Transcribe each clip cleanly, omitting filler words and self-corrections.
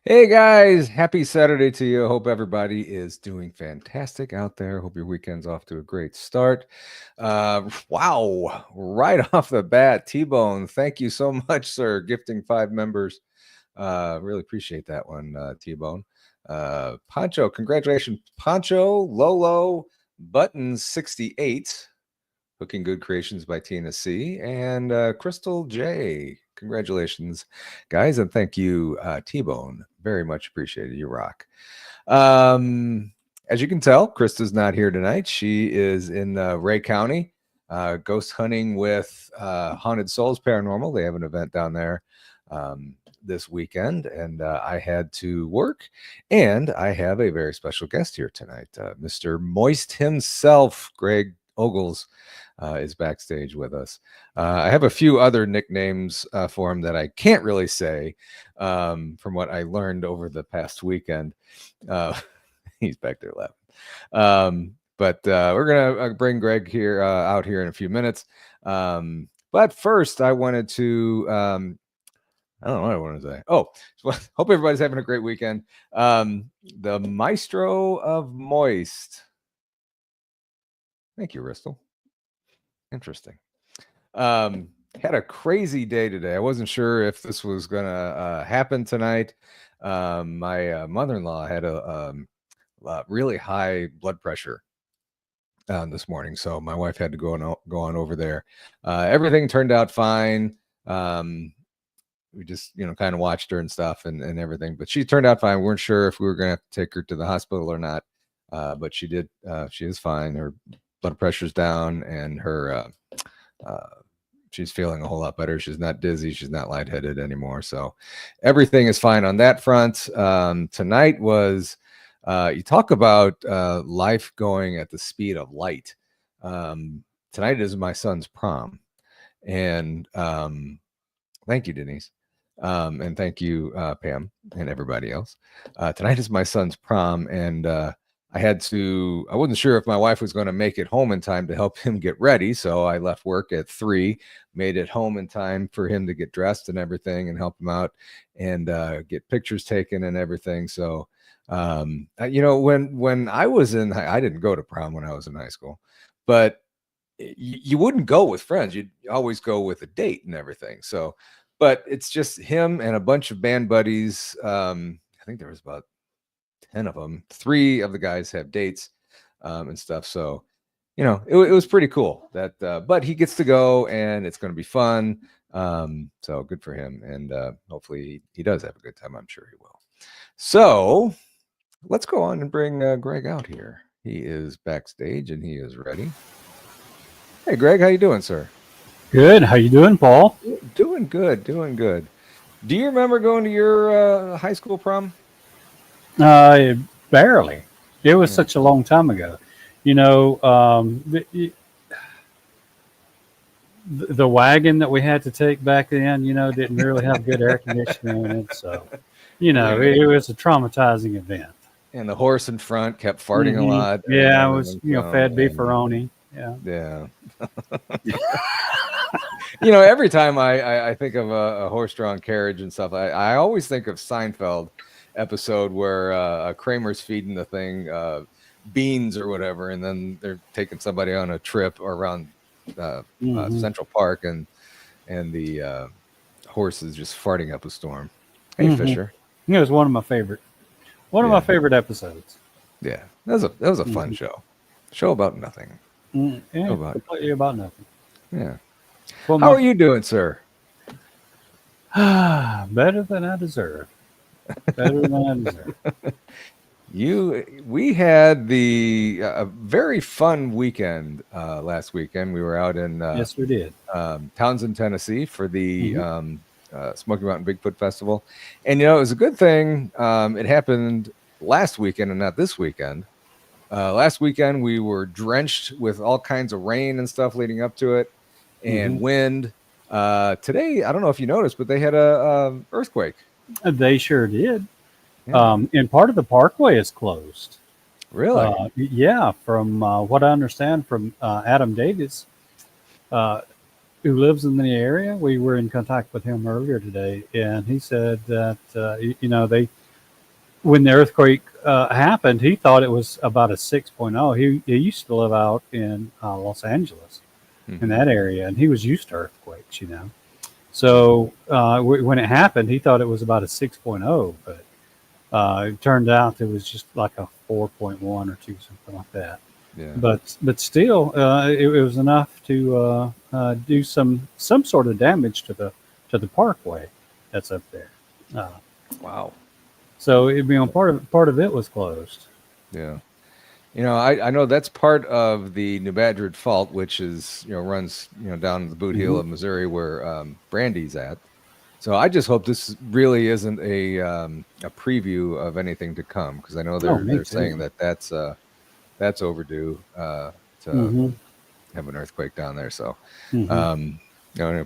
Hey guys, happy Saturday to you. Hope everybody is doing fantastic out there. Hope your weekend's off to a great start. Wow, right off the bat, T-Bone, thank you so much, sir. Gifting 5 members. Really appreciate that one, T-Bone. Poncho, congratulations. Poncho, Lolo, Buttons 68, Hooking Good Creations by Tina C, and Crystal J. Congratulations, guys, and thank you, T-Bone. Very much appreciated. You rock. As you can tell, Krista's not here tonight. She is in Ray County, ghost hunting with Haunted Souls Paranormal. They have an event down there this weekend, and I had to work, and I have a very special guest here tonight. Mr. Moist himself, Greg Ogles, is backstage with us. I have a few other nicknames for him that I can't really say from what I learned over the past weekend. He's back there laughing. But we're going to bring Greg here out here in a few minutes. But first, I wanted to... I don't know what I want to say. Oh, hope everybody's having a great weekend. The Maestro of Moist. Thank you, Ristel. Interesting. Had a crazy day today. I wasn't sure if this was gonna happen tonight. My mother-in-law had a really high blood pressure this morning, so my wife had to go on over there. Everything turned out fine. We just kind of watched her and stuff and everything, but she turned out fine. We weren't sure if we were gonna have to take her to the hospital or not, but she did. She is fine. Her blood pressure's down, and her she's feeling a whole lot better. She's not dizzy, she's not lightheaded anymore, so everything is fine on that front. Tonight was you talk about life going at the speed of light. Tonight is my son's prom, and thank you, Denise, and thank you, Pam, and everybody else. Tonight is my son's prom, and I wasn't sure if my wife was going to make it home in time to help him get ready. So I left work at 3, made it home in time for him to get dressed and everything and help him out and get pictures taken and everything. So, when I was I didn't go to prom when I was in high school, but you wouldn't go with friends. You'd always go with a date and everything. So, but it's just him and a bunch of band buddies. I think there was about 10 of them. 3 of the guys have dates and stuff. So, it was pretty cool that, but he gets to go and it's going to be fun. So good for him, and hopefully he does have a good time. I'm sure he will. So let's go on and bring Greg out here. He is backstage and he is ready. Hey, Greg, how you doing, sir? Good. How you doing, Paul? Doing good. Doing good. Do you remember going to your high school prom? Barely. It was Yeah. such a long time ago. You know, the wagon that we had to take back then, didn't really have good air conditioning in it. So, Yeah. it was a traumatizing event. And the horse in front kept farting a lot and Yeah, it was, everything. So, fed and beefaroni. Yeah. yeah. Every time I think of a horse-drawn carriage and stuff, I always think of Seinfeld episode where Kramer's feeding the thing beans or whatever, and then they're taking somebody on a trip around Central Park, and the horse is just farting up a storm. Hey, Fisher. It was one of my favorite episodes. Yeah, that was a fun show about nothing. Yeah, completely about nothing. Yeah. Well, How are you doing, sir? better than I deserve. Better than I deserve. We had a very fun weekend last weekend. We were out in Yes, we did. Townsend, Tennessee for the Smoky Mountain Bigfoot Festival, and it was a good thing. It happened last weekend and not this weekend. Last weekend we were drenched with all kinds of rain and stuff leading up to it, and wind. Today, I don't know if you noticed, but they had a earthquake. They sure did. Yeah. And part of the parkway is closed. Really? Yeah, from what I understand from Adam Davis, who lives in the area. We were in contact with him earlier today, and he said that they, when the earthquake happened, he thought it was about a 6.0. He used to live out in Los Angeles, in that area, and he was used to earthquakes. So when it happened, he thought it was about a 6.0, but it turned out it was just like a 4.1 or 2, something like that. Yeah. But still, it was enough to do some sort of damage to the parkway that's up there. Wow. So part of it was closed. Yeah. I know that's part of the New Badgered Fault, which is runs down the boot heel of Missouri where Brandy's at. So I just hope this really isn't a preview of anything to come, because I know they're saying that's overdue to have an earthquake down there. So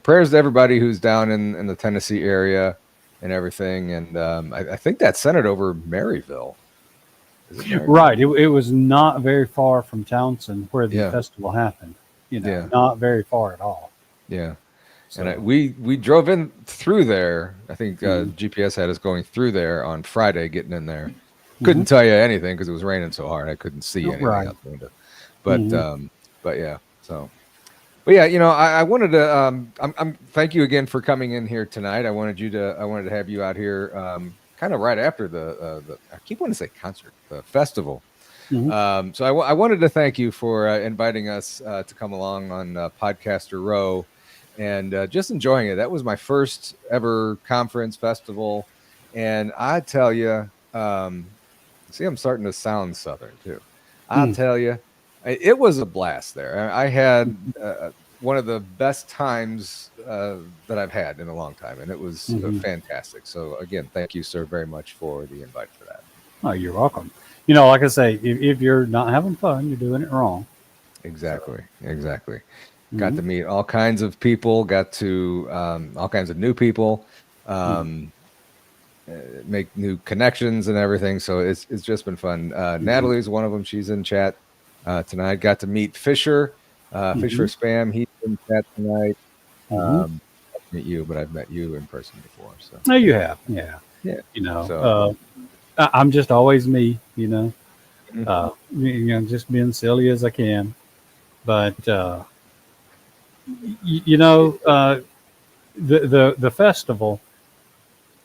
prayers to everybody who's down in the Tennessee area and everything. And I think that's centered over Maryville. Right. It was not very far from Townsend where the festival happened. Not very far at all. Yeah. So. And we drove in through there. I think GPS had us going through there on Friday, getting in there. Couldn't tell you anything because it was raining so hard. I couldn't see anything out the window. But yeah. So, but yeah, I wanted to. I'm thank you again for coming in here tonight. I wanted to have you out here, kind of right after the. I keep wanting to say concert, the festival. So I wanted to thank you for inviting us to come along on Podcaster Row. And just enjoying it. That was my first ever conference festival. And I tell you, see, I'm starting to sound Southern too. I'll tell you, it was a blast there. I had one of the best times that I've had in a long time. And it was fantastic. So again, thank you, sir, very much for the invite for that. Oh, you're welcome. Like I say, if you're not having fun, you're doing it wrong. Exactly. Got to meet all kinds of people, got to all kinds of new people, make new connections and everything. So it's just been fun. Natalie's one of them. She's in chat tonight. Got to meet Fisher, Fisher Spam. He's in chat tonight. I've met you, but I've met you in person before. So. Oh, you have. Yeah. So, I'm just always me, just being silly as I can. But, the festival,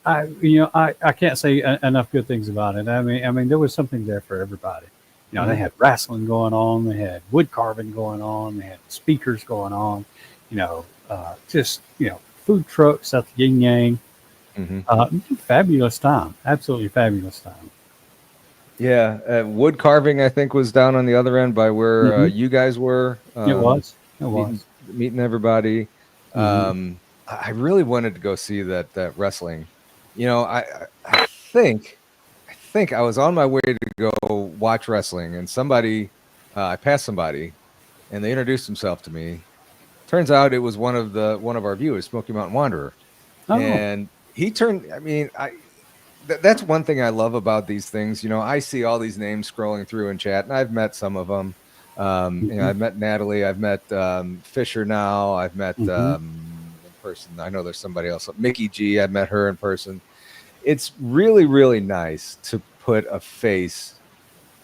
I can't say enough good things about it. I mean, there was something there for everybody. They had wrestling going on, they had wood carving going on, they had speakers going on, food trucks at the Yin Yang. Hmm. Fabulous time, absolutely fabulous time. Yeah, wood carving I think was down on the other end by where Hmm. you guys were, It was. It meeting was. everybody. Hmm. I really wanted to go see that wrestling. You know, I think I was on my way to go watch wrestling, and somebody I passed somebody, and they introduced himself to me. Turns out it was one of our viewers, Smoky Mountain Wanderer, Oh. and he turned. I mean, that's one thing I love about these things. You know, I see all these names scrolling through in chat, and I've met some of them. You know, Hmm. I've met Natalie, I've met Fisher now, I've met Hmm. in person. I know there's somebody else, Mickey G. I've met her in person. It's really, really nice to put a face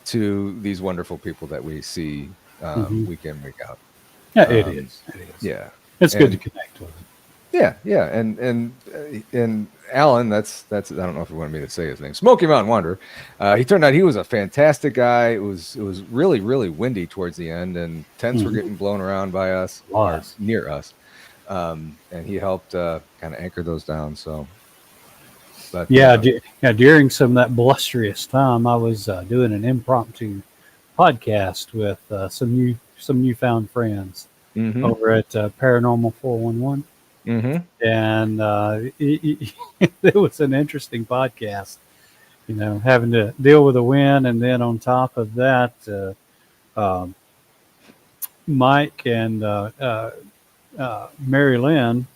to these wonderful people that we see Hmm. week in, week out. Yeah, it Um, is. It is. yeah, It's good to and connect with it. yeah, and Alan, that's I don't know if you wanted me to say his name, Smoky Mountain Wanderer. He turned out he was a fantastic guy. It was really really windy towards the end, and tents were Hmm. getting blown around by us or Was. near us, and he helped kind of anchor those down. So, but Yeah, yeah. During some of that blusterous time, I was doing an impromptu podcast with some newfound friends mm-hmm, over at Paranormal 411, mm-hmm, and it was an interesting podcast. You know, having to deal with the wind, and then on top of that, um, Mike and Mary Lynn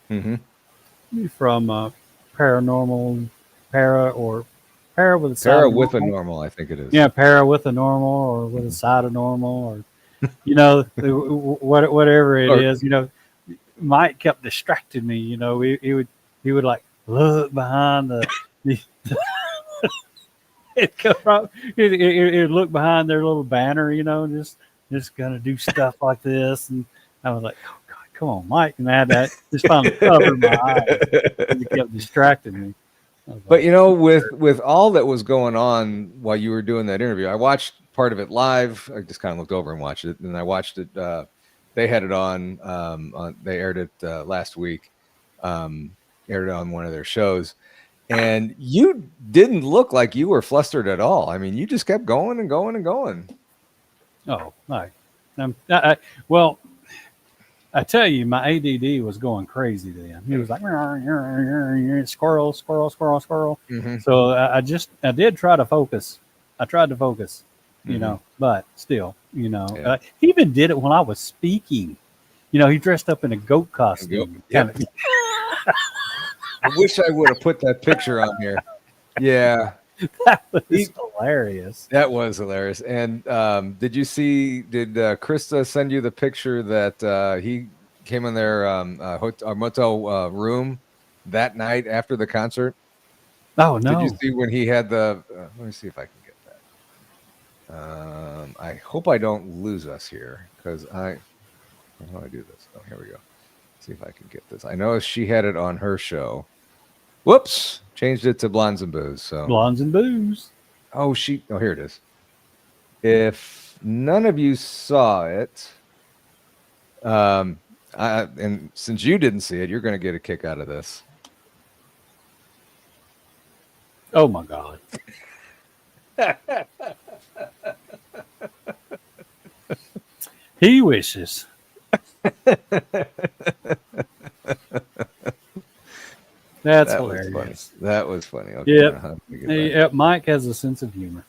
mm-hmm. from Paranormal Para or Para with a side Para of with a normal. normal, I think it is. Yeah, Para with a normal or with a side of normal, or whatever it Or, is. Mike kept distracting me. He would like look behind the it come up, it look behind their little banner, just gonna do stuff like this, and I was like, oh God, come on, Mike, and I had to just finally cover my eyes. He kept distracting me. I was but like, you know, with all that was going on while you were doing that interview, I watched part of it live. I just kind of looked over and watched it, and I watched it. They had it on. They aired it last week. Aired it on one of their shows, and you didn't look like you were flustered at all. I mean, you just kept going and going and going. oh, my. Well, I tell you, my ADD was going crazy then. He was like, squirrel, squirrel, squirrel, squirrel. Mm-hmm. So I did try to focus. I tried to focus, Mm-hmm. but still, Yeah. he even did it when I was speaking. He dressed up in a goat costume. Kind Yep. of. I wish I would have put that picture on here. Yeah. That was hilarious. That was hilarious. And did Krista send you the picture that he came in their motel room that night after the concert? Oh Did you no. see when he had let me see if I can get that. I hope I don't lose us here because how do I do this? Oh, here we go. See if I can get this. I know she had it on her show. Whoops, changed it to Blondes and Booze. So, Blondes and booze. oh, here it is. If none of you saw it, and since you didn't see it, you're going to get a kick out of this. Oh my God. He wishes. That's hilarious. That was funny. Okay, Yeah, Mike has a sense of humor.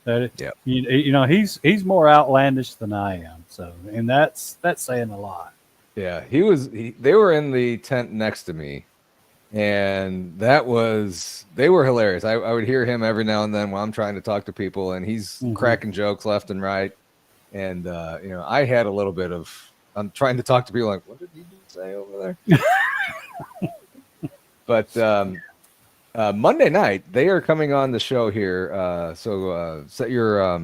Yeah. He's more outlandish than I am. So, and that's saying a lot. Yeah, they were in the tent next to me, and they were hilarious. I would hear him every now and then while I'm trying to talk to people, and he's cracking jokes left and right. And I had a little bit of I'm trying to talk to people like, what did he say over there? But Monday night they are coming on the show here. So set your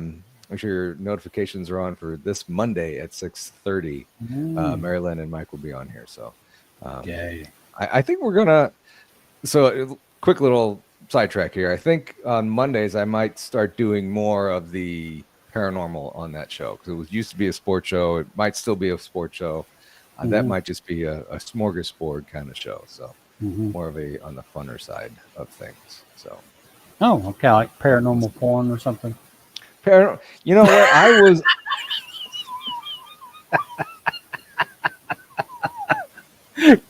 make sure your notifications are on for this Monday at 6:30. Marilyn and Mike will be on here. So I think we're gonna. So quick little sidetrack here. I think on Mondays I might start doing more of the paranormal on that show because used to be a sports show. It might still be a sports show. That might just be a smorgasbord kind of show. So Mm-hmm. more of a on the funner side of things. So Oh, okay, like paranormal porn or something. you know what? I was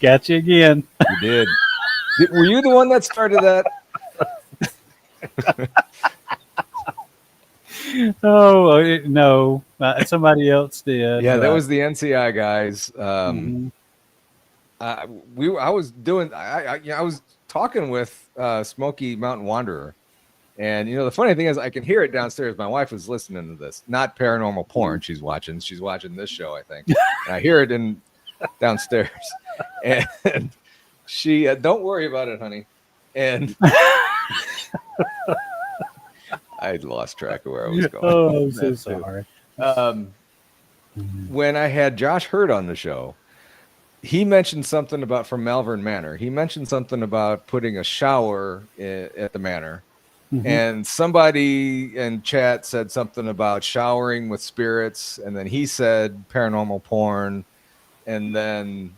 Got you again. you did. Were you the one that started that? Oh no, somebody else did. Yeah, that But was the NCI guys. mhm. I was doing I was talking with Smoky Mountain Wanderer, and the funny thing is I can hear it downstairs. My wife was listening to this, not paranormal porn. She's watching this show, I think, and I hear it in downstairs, and she don't worry about it, honey, and I lost track of where I was going. Oh, I'm so sorry. When I had Josh Hurd on the show, he mentioned something about from Malvern Manor. He mentioned something about putting a shower at the manor. Mm-hmm. And somebody in chat said something about showering with spirits. And then he said paranormal porn. And then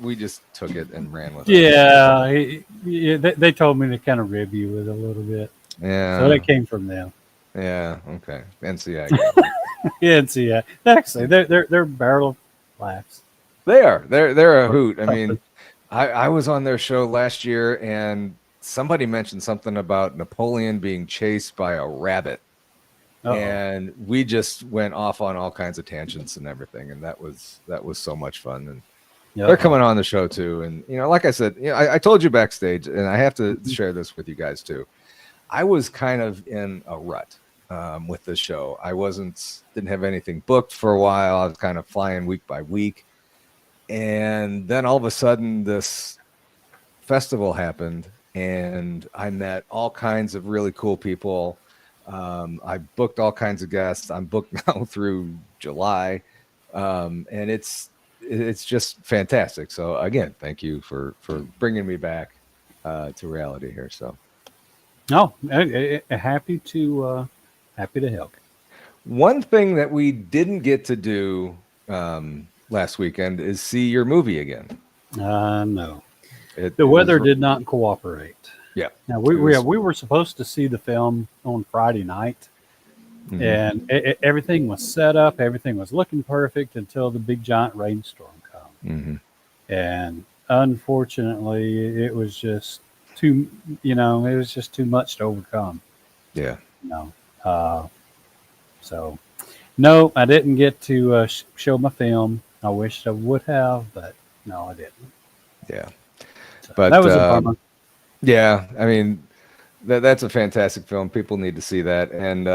we just took it and ran with it. Yeah, they told me to kind of rib you with a little bit. Yeah. So it came from them. Yeah. Okay. NCI. Yeah, NCI. Actually, they're barrel of laughs. They are. They're a hoot. I mean, I was on their show last year, and somebody mentioned something about Napoleon being chased by a rabbit. Uh-oh. And we just went off on all kinds of tangents and everything, and that was so much fun. And they're coming on the show too. And like I said, I told you backstage, and I have to share this with you guys too. I was kind of in a rut with this show. I didn't have anything booked for a while. I was kind of flying week by week. And then all of a sudden this festival happened, and I met all kinds of really cool people. I booked all kinds of guests. I'm booked now through July. And it's just fantastic. So again, thank you for bringing me back to reality here. So happy to help. One thing that we didn't get to do last weekend is see your movie again. No, the weather did not cooperate. Yeah. Now we were supposed to see the film on Friday night, and everything was set up. Everything was looking perfect until the big giant rainstorm came. And unfortunately, it was just too much to overcome. Yeah. So no, I didn't get to show my film. I wish I would have, but no, I didn't. Yeah. So but that was a bummer. Yeah. I mean, that's a fantastic film. People need to see that. And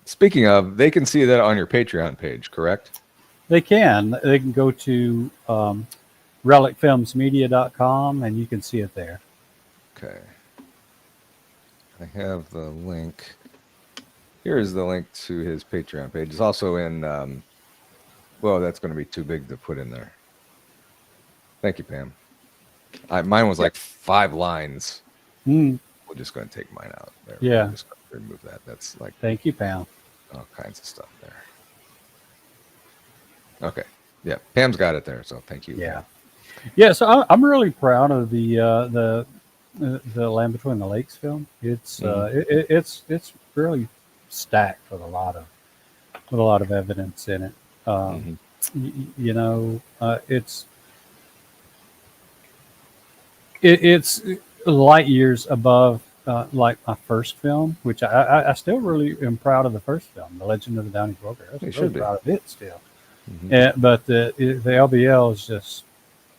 speaking of, they can see that on your Patreon page, correct? They can. They can go to relicfilmsmedia.com and you can see it there. Okay. I have the link. Here is the link to his Patreon page. It's also in, well, that's going to be too big to put in there. Thank you, Pam. Mine was like 5 lines. We're just going to take mine out. There. Yeah. We're just going to remove that. That's like. Thank you, Pam. All kinds of stuff there. Okay. Yeah. Pam's got it there. So thank you. Yeah. Pam. Yeah. So I'm really proud of the Land Between the Lakes film. It's it's really stacked with a lot of evidence in it. It's light years above like my first film, which I still really am proud of the first film, The Legend of the Donny Broker. I was really proud of it still. But the LBL is just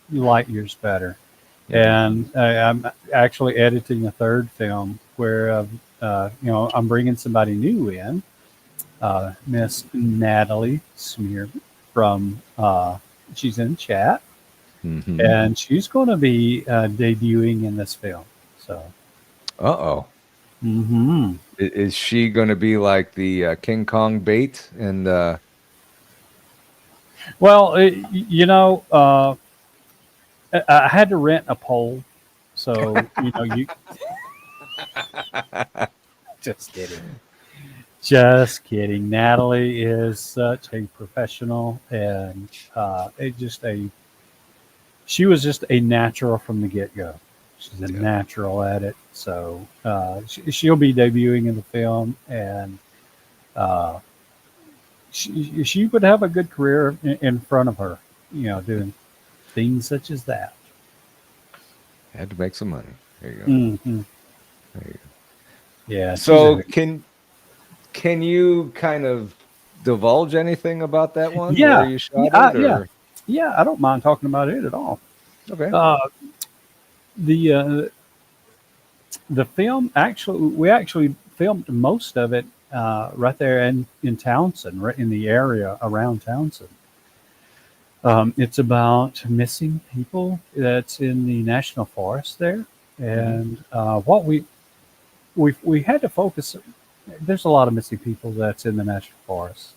light years better. And I'm actually editing a third film where I'm bringing somebody new in, Miss Natalie Smear from she's in chat, and she's going to be debuting in this film. So, is she going to be like the King Kong bait? And well, I had to rent a pole, so you just kidding. Just kidding. Natalie is such a professional, and she was just a natural from the get go. She's a Yeah. natural at it. So she'll be debuting in the film, and uh, she would have a good career in front of her, doing things such as that. Had to make some money. There you go. Hmm. There you go. Yeah, she's So a can you kind of divulge anything about that one, where yeah, you shot yeah, it, yeah, or yeah. I don't mind talking about it at all. okay? Uh, the uh, the film we actually filmed most of it right there in Townsend, right in the area around Townsend. It's about missing people that's in the national forest there, Hmm. and what we had to focus. There's a lot of missing people that's in the national forest,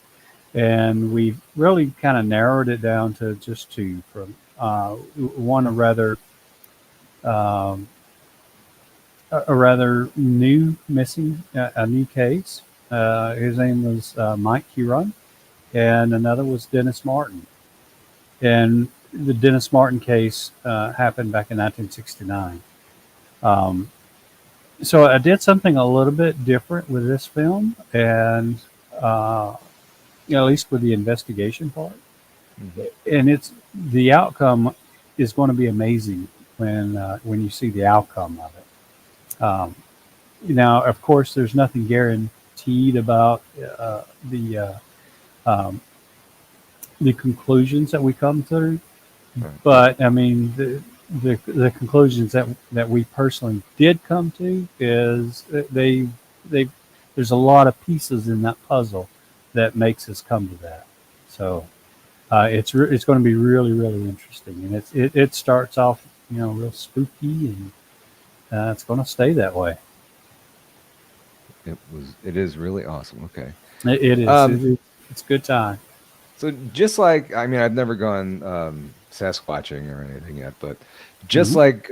and we really kind of narrowed it down to just two. From one um, a rather new missing, a new case. His name was Mike Huron, and another was Dennis Martin. And the Dennis Martin case happened back in 1969. Um, so I did something a little bit different with this film, and uh, at least with the investigation part. Hmm. And it's the outcome is going to be amazing when you see the outcome of it. Now, of course, there's nothing guaranteed about um, the conclusions that we come through, Right. but I mean the conclusions that we personally did come to is that they there's a lot of pieces in that puzzle that makes us come to that. So it's going to be really really interesting, and it starts off real spooky, and it's going to stay that way. It is really awesome. Okay. It is. Um, It's a good time. so just like, I mean, I've never gone Sasquatching or anything yet, but just Hmm. like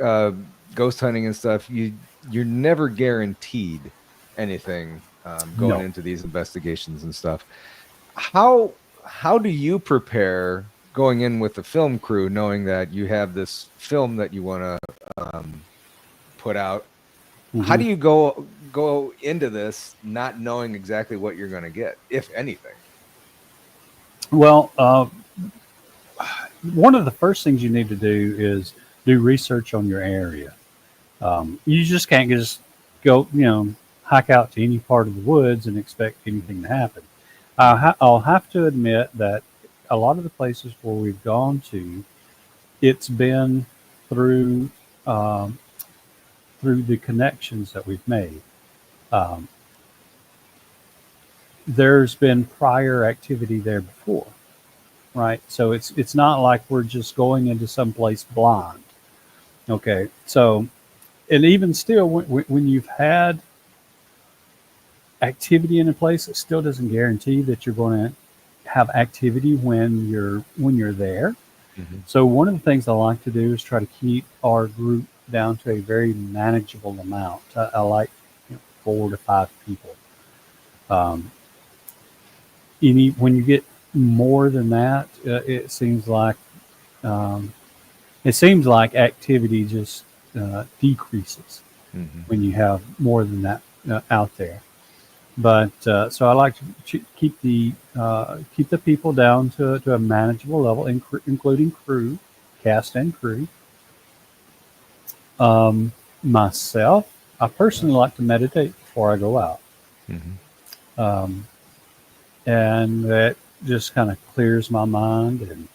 ghost hunting and stuff, you're never guaranteed anything going No. into these investigations and stuff. How do you prepare going in with the film crew, knowing that you have this film that you want to put out? How Hmm. do you go into this not knowing exactly what you're going to get, if anything? Well, one of the first things you need to do is do research on your area. You just can't just go, hike out to any part of the woods and expect anything to happen. I'll have to admit that a lot of the places where we've gone to, it's been through um, through the connections that we've made. Um, there's been prior activity there before, right? So it's not like we're just going into some place blind. Okay, so and even still, when you've had activity in a place, it still doesn't guarantee that you're going to have activity when you're there. Hmm. So one of the things I like to do is try to keep our group down to a very manageable amount. I like 4 to 5 people. Um, any when you get more than that, um, it seems like activity just decreases Hmm. when you have more than that out there. But so I like to keep the people down to a manageable level, including crew, cast and crew. Um, Myself, I personally like to meditate before I go out, Hmm. um, and that just kind of clears my mind and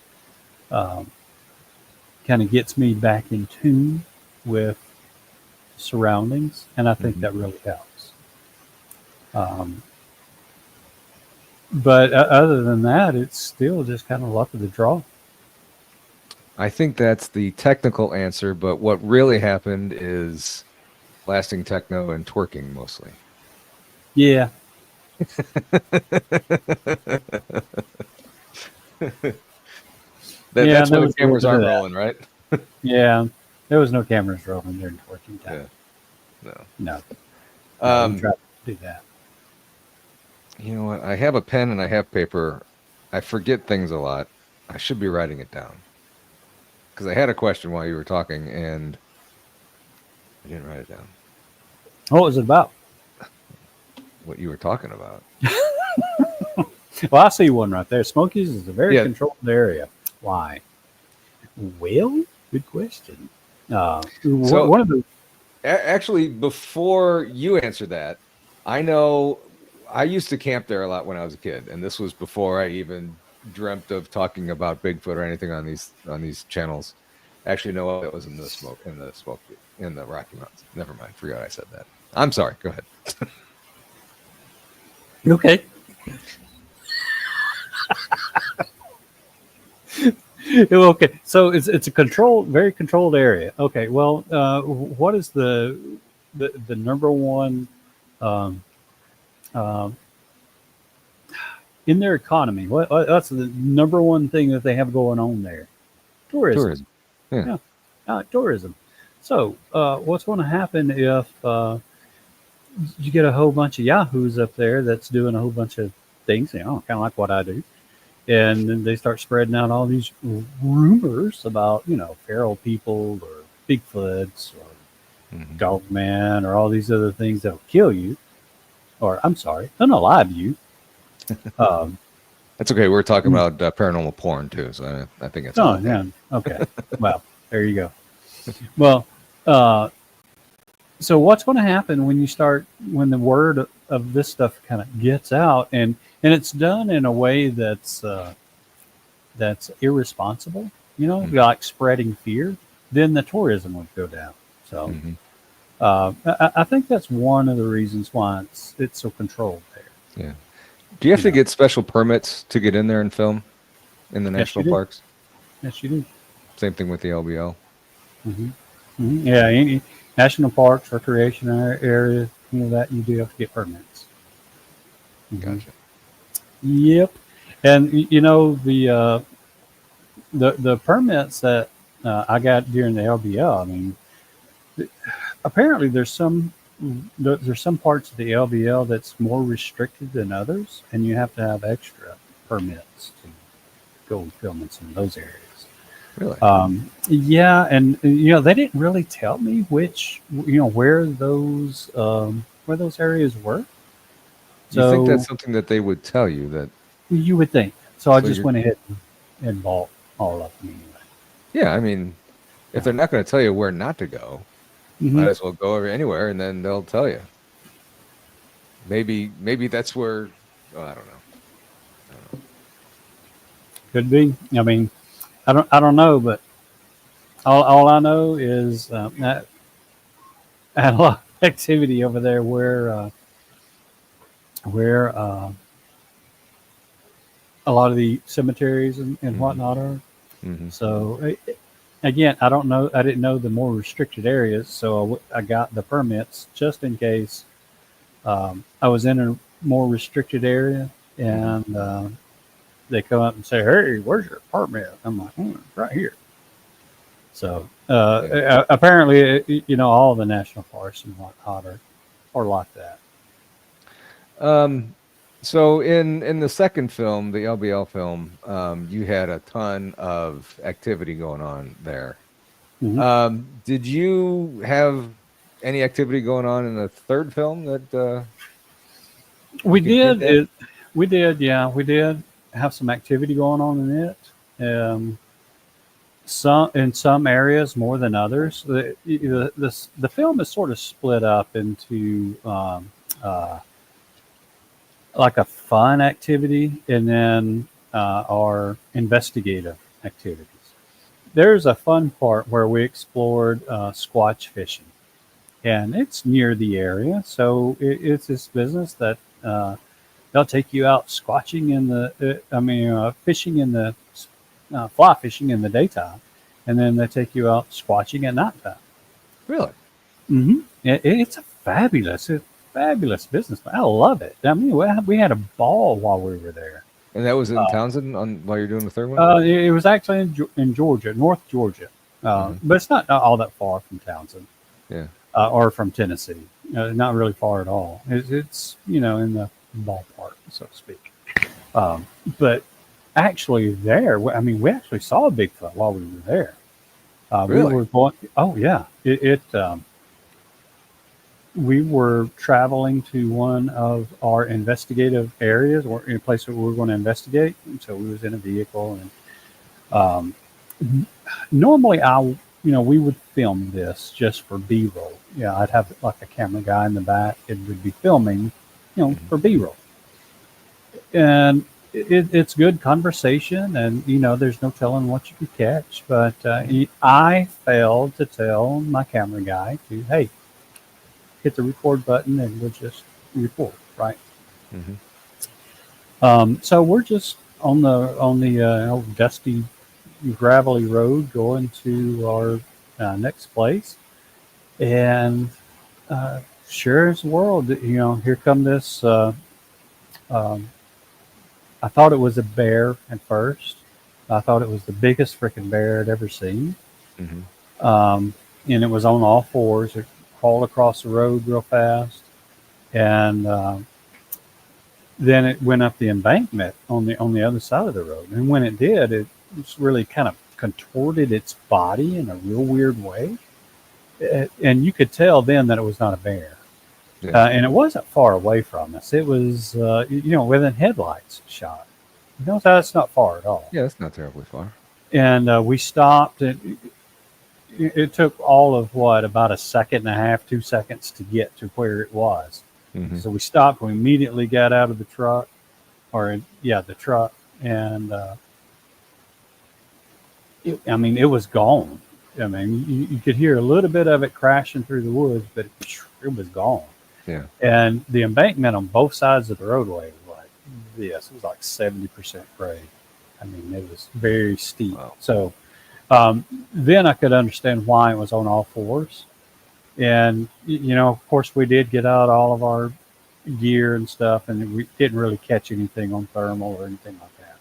um, kind of gets me back in tune with surroundings, and I think Hmm. that really helps. Um, but other than that, it's still just kind of luck of the draw. I think that's the technical answer, but what really happened is blasting techno and twerking mostly. Yeah, yeah, That's there when the was a little cameras bit of aren't that. rolling, right? Yeah, there was no cameras rolling during working time. Yeah. No. No, no, we Um, tried to do that. You know what? I have a pen and I have paper. I forget things a lot. I should be writing it down because I had a question while you were talking and I didn't write it down. What was it about? What you were talking about? Well, I see one right there. Smokies is a very Yeah. controlled area. Why? Well, good question. So One of the actually, before you answer that, I know I used to camp there a lot when I was a kid, and this was before I even dreamt of talking about Bigfoot or anything on these channels. Actually, no, that was in the Rocky Mountains. Never mind, forgot I said that. I'm sorry. Go ahead. okay. Okay, so it's a controlled, very controlled area. Okay, well, what is the number one um, um, in their economy? That's the number one thing that they have going on there? Tourism. Tourism. Yeah. Yeah, tourism. So, what's going to happen if you get a whole bunch of yahoos up there that's doing a whole bunch of things? You know, kind of like what I do, and then they start spreading out all these rumors about feral people or Bigfoots or Dogman or all these other things that'll kill you, or I'm sorry, unalive you. Um, That's okay. We're talking about paranormal porn too, so I think it's oh okay. yeah, okay. Well, there you go. Well, so what's going to happen when the word of this stuff kind of gets out, and it's done in a way that's irresponsible, like spreading fear, then the tourism would go down. So I think that's one of the reasons why it's so controlled there. Yeah. Do you have to get special permits to get in there and film in the national parks? Yes, you do. Same thing with the LBL. Yeah, any national parks, recreation areas, that you do have to get permits. Gotcha. Yep, and the permits that I got during the LBL. I mean, apparently there's some parts of the LBL that's more restricted than others, and you have to have extra permits to go and film in some of those areas. Really? Yeah, and they didn't really tell me which where those areas were. So, you think that's something that they would tell you that you would think. So I just went ahead and bought all of them anyway. Yeah, I mean, if they're not going to tell you where not to go, might as well go over anywhere, and then they'll tell you. Maybe that's where. Oh, I don't know. Could be. I mean, I don't know, but all I know is that I had a lot of activity over there where a lot of the cemeteries and whatnot are. So again, I don't know. I didn't know the more restricted areas, so I got the permits just in case I was in a more restricted area and they come up and say, "Hey, where's your permit?" I'm like, "Right here." So apparently, all the national parks and whatnot are like that. So in the second film, the LBL film, you had a ton of activity going on there. Did you have any activity going on in the third film that we did? We did, yeah, we did have some activity going on in it. Some in some areas more than others. The film is sort of split up into like a fun activity and then our investigative activities. There's a fun part where we explored squatch fishing, and it's near the area, so it's this business that they'll take you out squatching in the fishing in the fly fishing in the daytime, and then they take you out squatching at nighttime. Really? It's a fabulous business. I love it. I mean, we had a ball while we were there. And that was in Townsend while you're doing the third one? It was actually in Georgia, North Georgia, but it's not all that far from Townsend. Yeah. Or from Tennessee. Not really far at all. It's in the ballpark, so to speak. But actually, I mean, we actually saw a Bigfoot while we were there. We Really? were going. Oh yeah, we were traveling to one of our investigative areas, or in a place that we were going to investigate. And so we was in a vehicle, and um, normally we would film this just for B-roll. Yeah, I'd have like a camera guy in the back, and we'd be filming, Mhm. for B-roll. And it's good conversation, and there's no telling what you could catch. But I failed to tell my camera guy to, hey, hit the record button, and we'll just record, right? Mhm. So we're just on the old dusty, gravelly road going to our next place, and sure as the world, here come this. Um, I thought it was a bear at first. I thought it was the biggest freaking bear I'd ever seen. Mhm. Um, and it was on all fours. It crawled across the road real fast, and then it went up the embankment on the other side of the road. And when it did, it just really kind of contorted its body in a real weird way. And you could tell then that it was not a bear. Yeah. And it wasn't far away from us. It was, within headlights shot. That's not far at all. Yeah, that's not terribly far. And we stopped, and it took all of about a second and a half, 2 seconds to get to where it was. Mhm. So we stopped. We immediately got out of the truck, the truck, and it was gone. I mean, you could hear a little bit of it crashing through the woods, but it was gone. Yeah. And the embankment on both sides of the roadway was like this. It was like 70% grade. I mean, it was very steep. Wow. So then I could understand why it was on all fours. And, of course, we did get out all of our gear and stuff, and we didn't really catch anything on thermal or anything like that.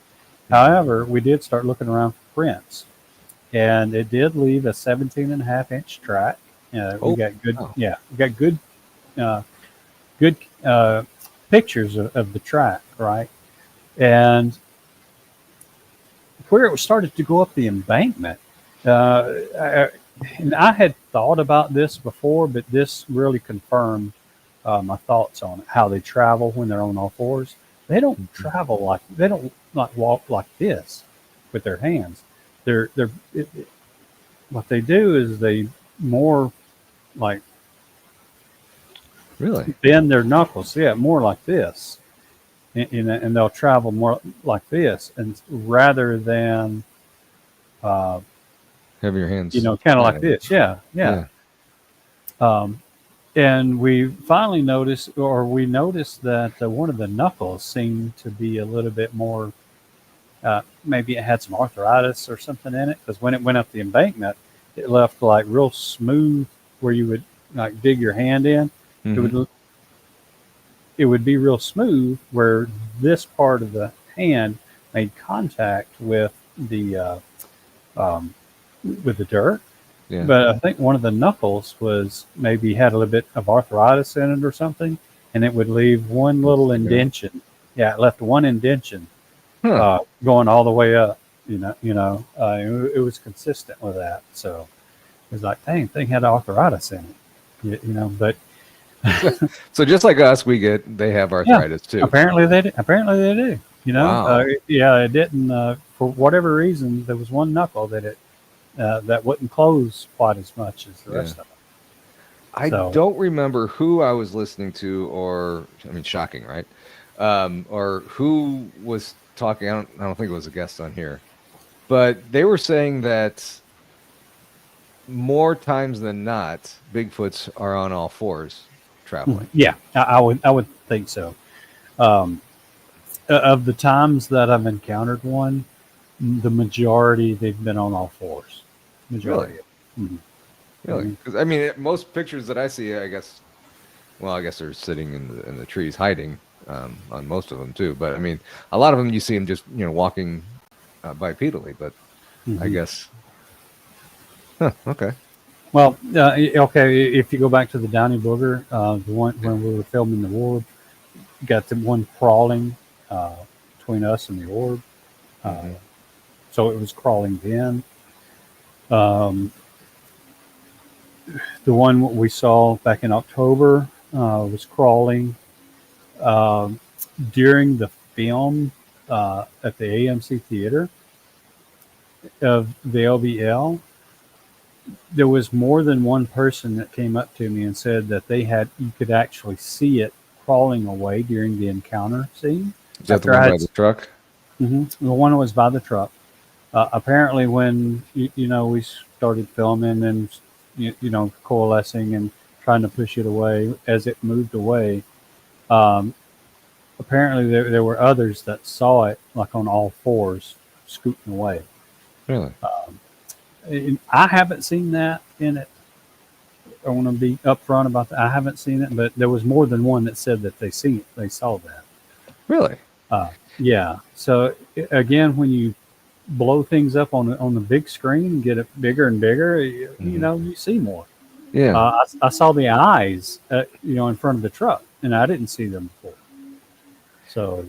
However, we did start looking around for prints, and it did leave a 17.5-inch track. We got good, wow. we got good pictures of the track, right? And where it started to go up the embankment, and I had thought about this before, but this really confirmed my thoughts on how they travel when they're on all fours. They don't travel they don't like walk like this with their hands. What they do is they more like Really? bend their knuckles, more like this, and they'll travel more like this, and rather than Have your hands. kind of like this, yeah. Yeah. And we finally noticed that one of the knuckles seemed to be a little bit more. Maybe it had some arthritis or something in it, because when it went up the embankment, it left like real smooth where you would like dig your hand in. Mhm. It would be real smooth where this part of the hand made contact with the dirt. Yeah. But I think one of the knuckles was maybe had a little bit of arthritis in it or something, and it would leave one little indention. Yeah, it left one indention going all the way up. It was consistent with that. So it was like, dang, thing had arthritis in it. But So just like us, they have arthritis too. Apparently they do. Wow. It didn't. For whatever reason, there was one knuckle that wouldn't close quite as much as the rest of them. I don't remember who I was listening to, shocking, right? Or who was talking. I don't think it was a guest on here, but they were saying that more times than not, Bigfoots are on all fours traveling. Yeah, I would think so. Of the times that I've encountered one, the majority they've been on all fours. Majority. Really? Mm-hmm. Really? Because most pictures that I see, I guess they're sitting in the trees hiding on most of them too. But a lot of them you see them just walking bipedally. But I guess, okay. Well, okay. If you go back to the Donny Booger, the one when we were filming the war, got the one crawling between us and the orb. Mm-hmm. So it was crawling then. Um, the one we saw back in October was crawling um, during the film at the AMC theater of the LVL. There was more than one person that came up to me and said that you could actually see it crawling away during the encounter scene. Is that the one by the truck? The one that was by the truck. Apparently, when we started filming and coalescing and trying to push it away, as it moved away, um, apparently there were others that saw it like on all fours scooting away. Really? I haven't seen that in it. I want to be upfront about that. I haven't seen it, but there was more than one that said that they saw that. Really? Yeah. So again, when you blow things up on the big screen and get it bigger and bigger, you see more. Yeah. I saw the eyes, in front of the truck, and I didn't see them before. So,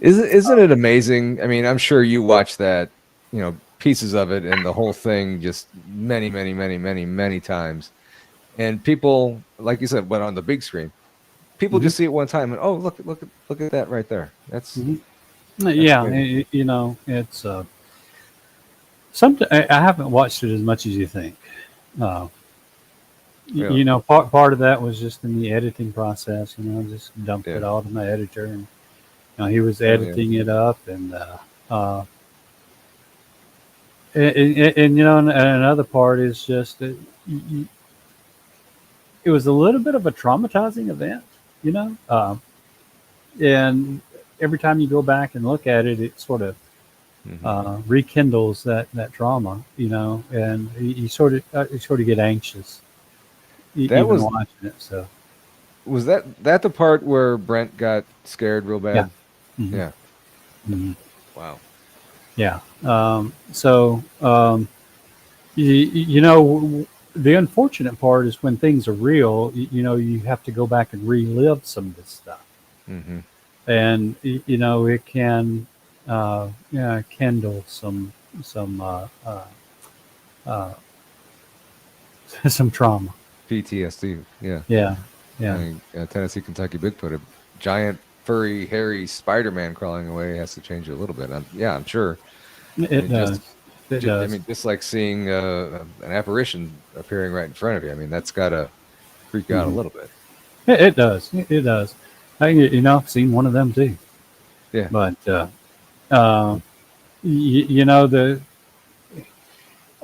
isn't it amazing? I mean, I'm sure you watched that, pieces of it and the whole thing just many, many, many, many, many times. And people, like you said, went on the big screen. People just see it one time and look at that right there. That's yeah, crazy. it's something. I haven't watched it as much as you think. Really? Part of that was just in the editing process. Just dumped it all to my editor, and he was editing it up, and another part is just that it was a little bit of a traumatizing event, and every time you go back and look at it, it sort of rekindles that trauma, and you sort of get anxious even watching it. So was that the part where Brent got scared real bad? Yeah. Wow. Yeah. The unfortunate part is when things are real, you have to go back and relive some of this stuff. And, it can kindle some some trauma. PTSD. Yeah. Yeah. I mean, Tennessee, Kentucky Bigfoot, a giant, furry, hairy Spider-Man crawling away has to change you a little bit. I'm sure. It does. It does. I mean, just like seeing an apparition appearing right in front of you. I mean, that's got to freak you out a little bit. It does. It does. I've seen one of them too. Yeah. But a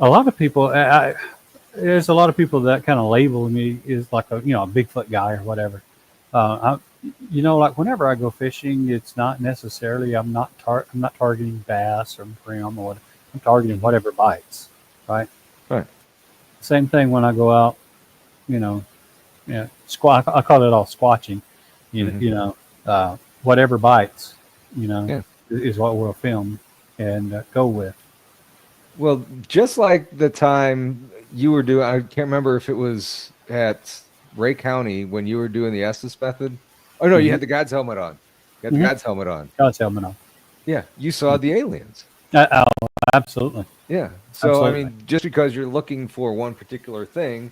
lot of people. There's a lot of people that kind of label me as like a Bigfoot guy or whatever. Like whenever I go fishing, it's not necessarily I'm not targeting bass or brim or whatever. I'm targeting whatever bites, right? Right. Same thing when I go out, squat. I call it all squatching. Whatever bites, is what we'll film and go with. Well, just like the time you were doing, I can't remember if it was at Ray County when you were doing the Estes method. Oh no, you had the God's helmet on. You had the God's helmet on. God's helmet on. Yeah, you saw the aliens. Absolutely. Yeah. So absolutely. I mean, just because you're looking for one particular thing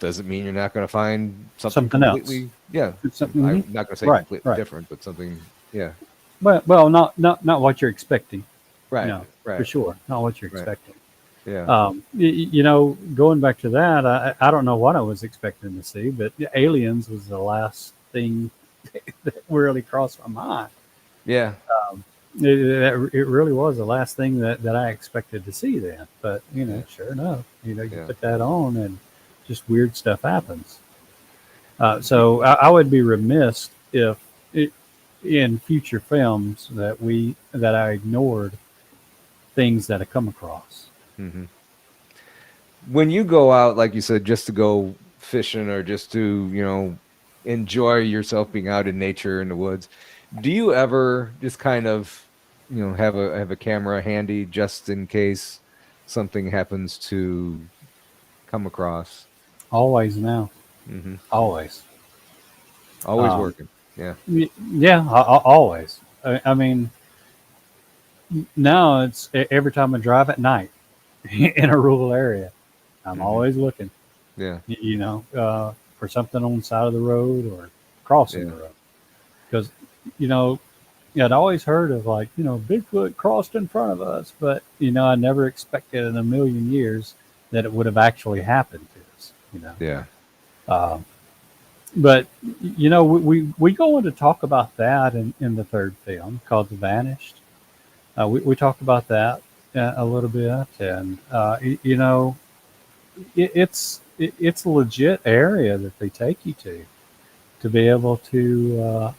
doesn't mean you're not going to find something completely else. Yeah. I'm not going to say completely different, but something. Yeah. Well, not what you're expecting. Right. Right. For sure, not what you're expecting. Yeah. Going back to that, I don't know what I was expecting to see, but aliens was the last thing that really crossed my mind. Yeah. It really was the last thing that I expected to see then. But, sure enough, you put that on and just weird stuff happens. So I would be remiss if in future films that I ignored things that I come across. When you go out, like you said, just to go fishing or just to, enjoy yourself being out in nature in the woods, do you ever just kind of, have a camera handy just in case something happens to come across? Always now. Always. Always working. Yeah. Yeah, always. I mean, now it's every time I drive at night in a rural area, I'm Hmm. always looking, Yeah. for something on the side of the road or crossing the Yeah. road. Because, you know, yeah, I'd always heard of like, Bigfoot crossed in front of us, but, I never expected in a million years that it would have actually happened to us. Yeah. Uh, but, we go on to talk about that in the third film called The Vanished. We talk about that a little bit, and, it's a legit area that they take you to be able to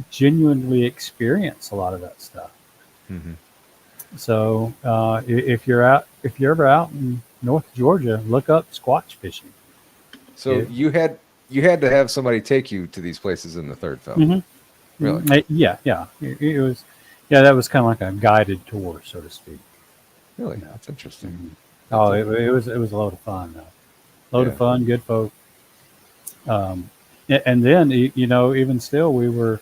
genuinely experience a lot of that stuff. Hmm. So if you're ever out in North Georgia, look up squatch fishing. So It, you had to have somebody take you to these places in the third film. hmm Really? Yeah, yeah. It was, yeah, that was kind of like a guided tour, so to speak. Really? You know. That's interesting. hmm That's Oh, a it was a load of fun though. Load of yeah. fun, good folk. And then even still, we were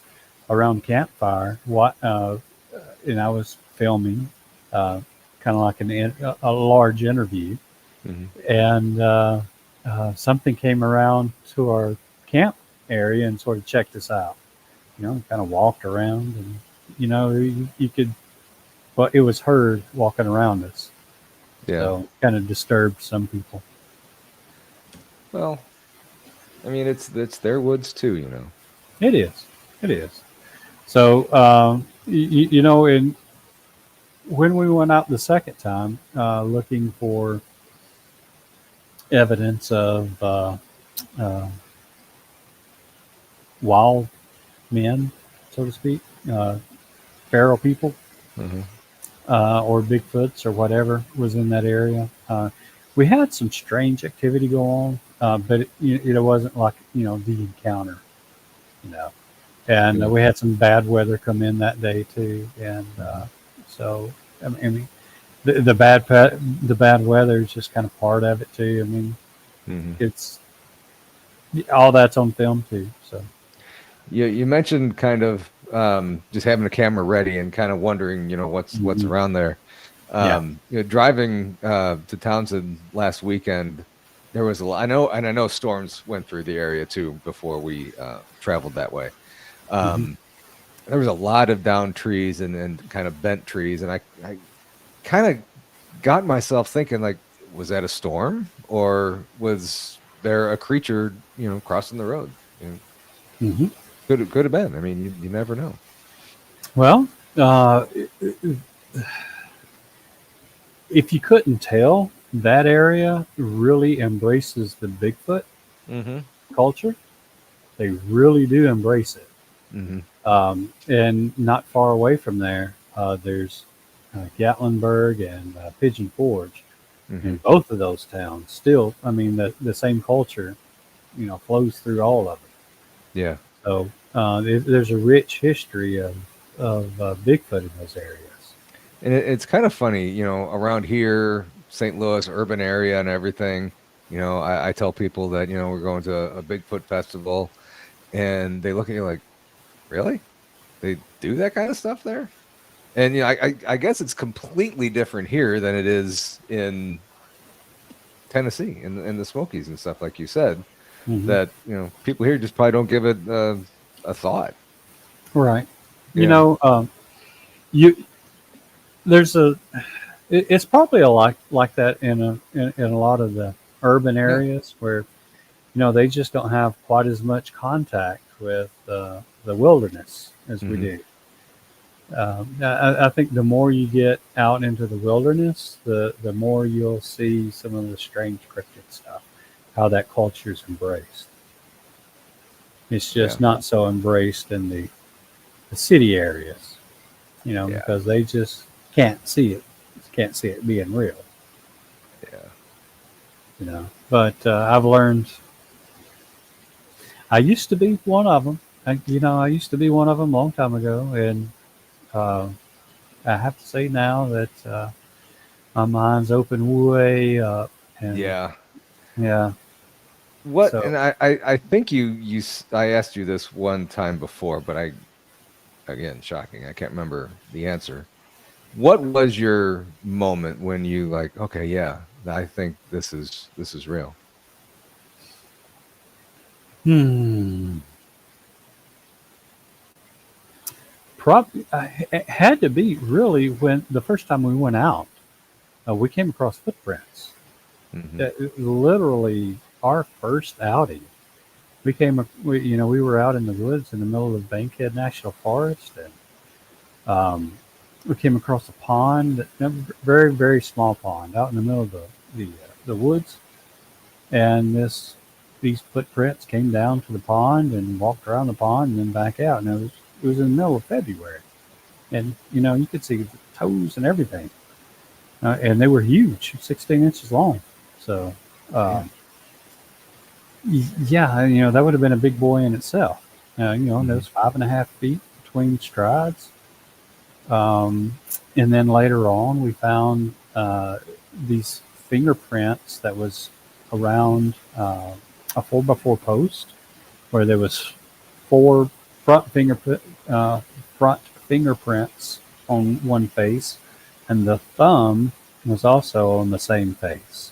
around campfire. And I was filming, kind of like a large interview, Hmm. and something came around to our camp area and sort of checked us out. Kind of walked around, and you could, well, it was heard walking around us, Yeah. so kind of disturbed some people. Well, I mean, it's their woods too, you know. It is, it is. So and when we went out the second time, looking for evidence of uh, wild men, so to speak, uh, feral people, Hmm. or Bigfoots or whatever was in that area. We had some strange activity go on, but it wasn't like the encounter, you know. And Yeah. we had some bad weather come in that day too, and Hmm. so I mean the bad weather is just kind of part of it too. I mean, Hmm. it's all that's on film too. So You mentioned kind of just having a camera ready and kind of wondering, what's hmm around there. yeah. Driving to Townsend last weekend, there was a lot. I know storms went through the area too before we traveled that way. hmm Um, there was a lot of downed trees and kind of bent trees, and I kind of got myself thinking, like, was that a storm or was there a creature, crossing the road? hmm Could have been. I mean, you never know. Well, uh, if you couldn't tell, that area really embraces the Bigfoot Mm-hmm. culture. They really do embrace it. Mm-hmm. And not far away from there, there's Gatlinburg and Pigeon Forge. Mm-hmm. In both of those towns, still, I mean, the same culture, flows through all of them. Yeah. So there's a rich history of Bigfoot in those areas. And it's kind of funny, around here, St. Louis, urban area and everything. I tell people that, we're going to a Bigfoot festival and they look at you like, really? They do that kind of stuff there? And, I guess it's completely different here than it is in Tennessee in the Smokies and stuff, like you said, hmm that, people here just probably don't give it a thought. Right. You Yeah. know, you there's it's probably a like that in a lot of the urban Yeah. areas where they just don't have quite as much contact with the wilderness as we Hmm. do. I think the more you get out into the wilderness, the more you'll see some of the strange cryptid stuff, how that culture is embraced. It's Yeah. just not so embraced in the city areas, Yeah. because they just can't see it, can't see it being real, Yeah. But I've learned. I used to be one of them. I used to be one of them a long time ago, and uh, I have to say now that my mind's open way up, and Yeah. yeah, What? So, And I think I asked you this one time before, but again, shocking. I can't remember the answer. What was your moment when you like, okay, yeah, I think this is real? hmm, probably it had to be really when the first time we went out, we came across footprints. Hmm. Literally, our first outing. We were out in the woods in the middle of Bankhead National Forest, and we came across a pond, a very very small pond, out in the middle of the woods, and these footprints came down to the pond and walked around the pond and then back out, and it was in the middle of February, and you could see the toes and everything, and they were huge, 16 inches long. So. Man. Um, Yeah, that would have been a big boy in itself. And Hmm. those 5.5 feet between strides. Um, and then later on, we found these fingerprints that was around a 4x4 post where there was four front fingerprint front fingerprints on one face, and the thumb was also on the same face.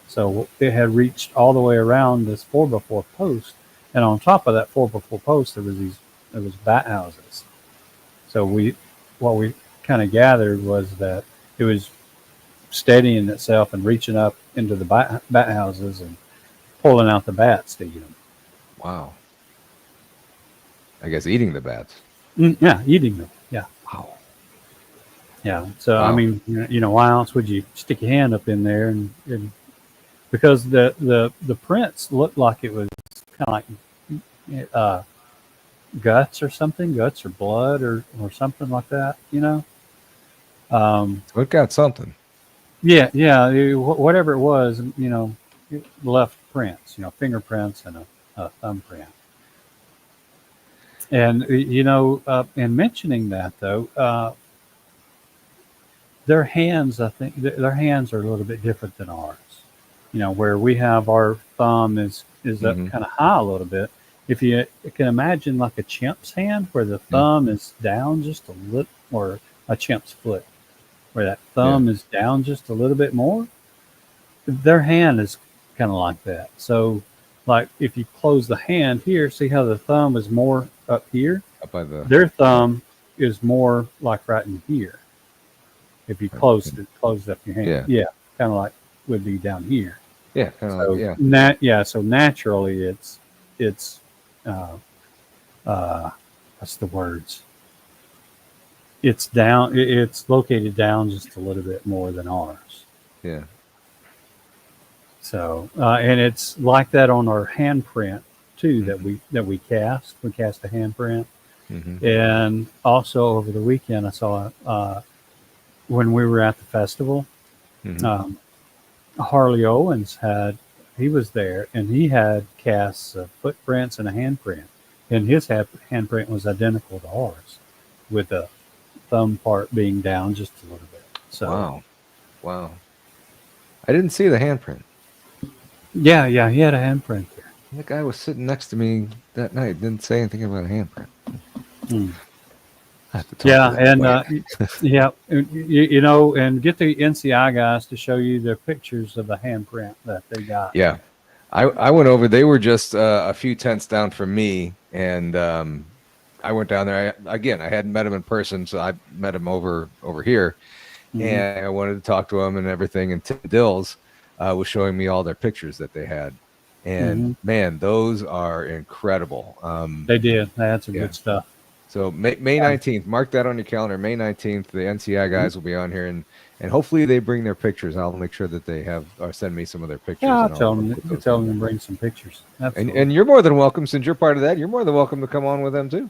So it had reached all the way around this 4x4 post, and on top of that 4x4 post, there was bat houses. So what we kind of gathered was that it was steadying itself and reaching up into the bat houses and pulling out the bats to eat them. Wow. I guess eating the bats. Yeah, eating them. Yeah, Wow. yeah. So I Wow. mean, why else would you stick your hand up in there and because the prints looked like it was kind of like guts or something, guts or blood or something like that. Um, So it got something. yeah, yeah, whatever it was, it left prints, fingerprints and a thumbprint. And in mentioning that though, their hands, I think their hands are a little bit different than ours. Where we have our thumb is up Hmm. kind of high a little bit. If you can imagine like a chimp's hand, where the thumb is down just a little, or a chimp's foot, where that Yeah. thumb is down just a little bit more, their hand is kind of like that. So, like if you close the hand here, see how the thumb is more up here? Up by the. Their Yeah. thumb is more like right in here. If you closed up your hand, Yeah. yeah, kind of like would be down here. Yeah. Kind of like So yeah. so naturally it's uh, uh, what's the words? It's down. It's located down just a little bit more than ours. Yeah. So and it's like that on our handprint too Hmm. that we cast. We cast a handprint, Hmm. and also over the weekend I saw when we were at the festival. Hmm. Um, Harley Owens he was there and he had casts of footprints and a handprint, and his handprint was identical to ours, with the thumb part being down just a little bit. So Wow. Wow. I didn't see the handprint. yeah, he had a handprint there. The guy was sitting next to me that night. Didn't say anything about a handprint. Mm. I have to talk to Yeah, that and boy. yeah, and get the NCI guys to show you the pictures of the handprint that they got. Yeah. I went over. They were just a few tents down from me, and I went down there. I hadn't met him in person, so I met him over here, Hmm. and I wanted to talk to him and everything. And Tim Dills was showing me all their pictures that they had, and Hmm. man, those are incredible. They did. They had some Yeah. good stuff. So May Yeah. 19th, mark that on your calendar. May 19th, the NCI Mhm. guys will be on here, and hopefully they bring their pictures. I'll make sure that they have or send me some of their pictures, Yeah, and I'll You put can those tell on them to there. bring some pictures. And Absolutely. and you're more than welcome, since you're part of that. You're more than welcome to come on with them too.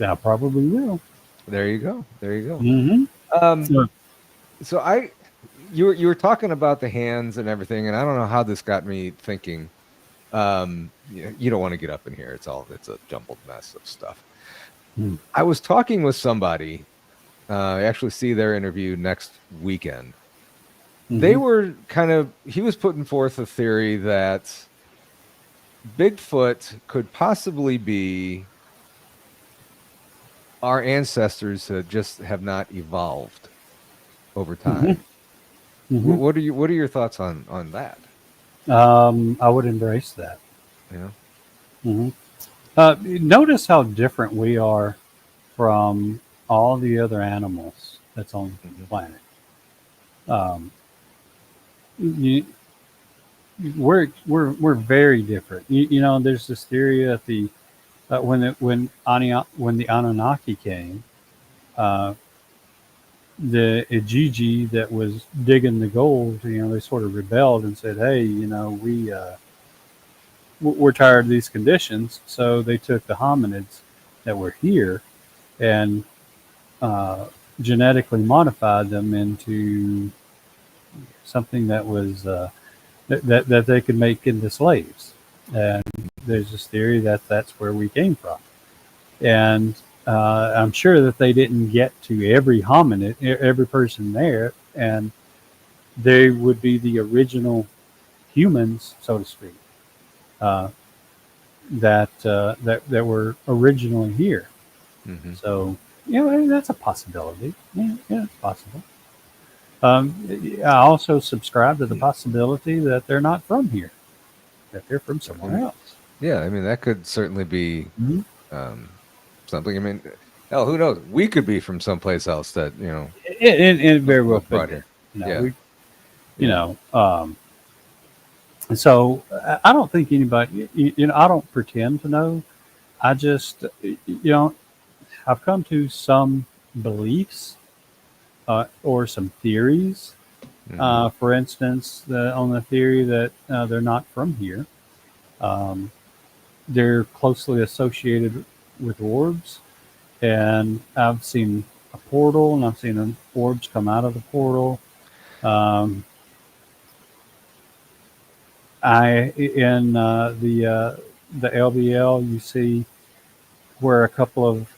I probably will. There you go. There you go. Hmm. Um, Yeah. so you were talking about the hands and everything, and I don't know how this got me thinking. You don't want to get up in here. It's a jumbled mess of stuff. Mm. I was talking with somebody. I actually see their interview next weekend, they were he was putting forth a theory that Bigfoot could possibly be our ancestors that just have not evolved over time. What are your thoughts on that? I would embrace that. Yeah. Notice how different we are from all the other animals that's on the planet. Um, you, we're very different. You know, there's this theory that when the Anunnaki came, uh, the Ijiji that was digging the gold, you know, they sort of rebelled and said, "Hey, you know, we're tired of these conditions." So they took the hominids that were here and uh, genetically modified them into something that was that they could make into slaves. And there's this theory that that's where we came from. And I'm sure that they didn't get to every hominid, every person there, and they would be the original humans, so to speak, uh, that were originally here. So, you know, that's a possibility. Yeah, it's possible. I also subscribe to the possibility that they're not from here, that they're from somewhere else. Yeah, I mean, that could certainly be something. I mean, hell, who knows? We could be from someplace else that, you know. It very well could be. Here. You know, you know, so I don't think anybody, you know, I don't pretend to know. I just, you know, I've come to some beliefs or some theories. For instance, on the theory that they're not from here. They're closely associated with orbs, and I've seen a portal, and I've seen orbs come out of the portal. In the LBL, you see where a couple of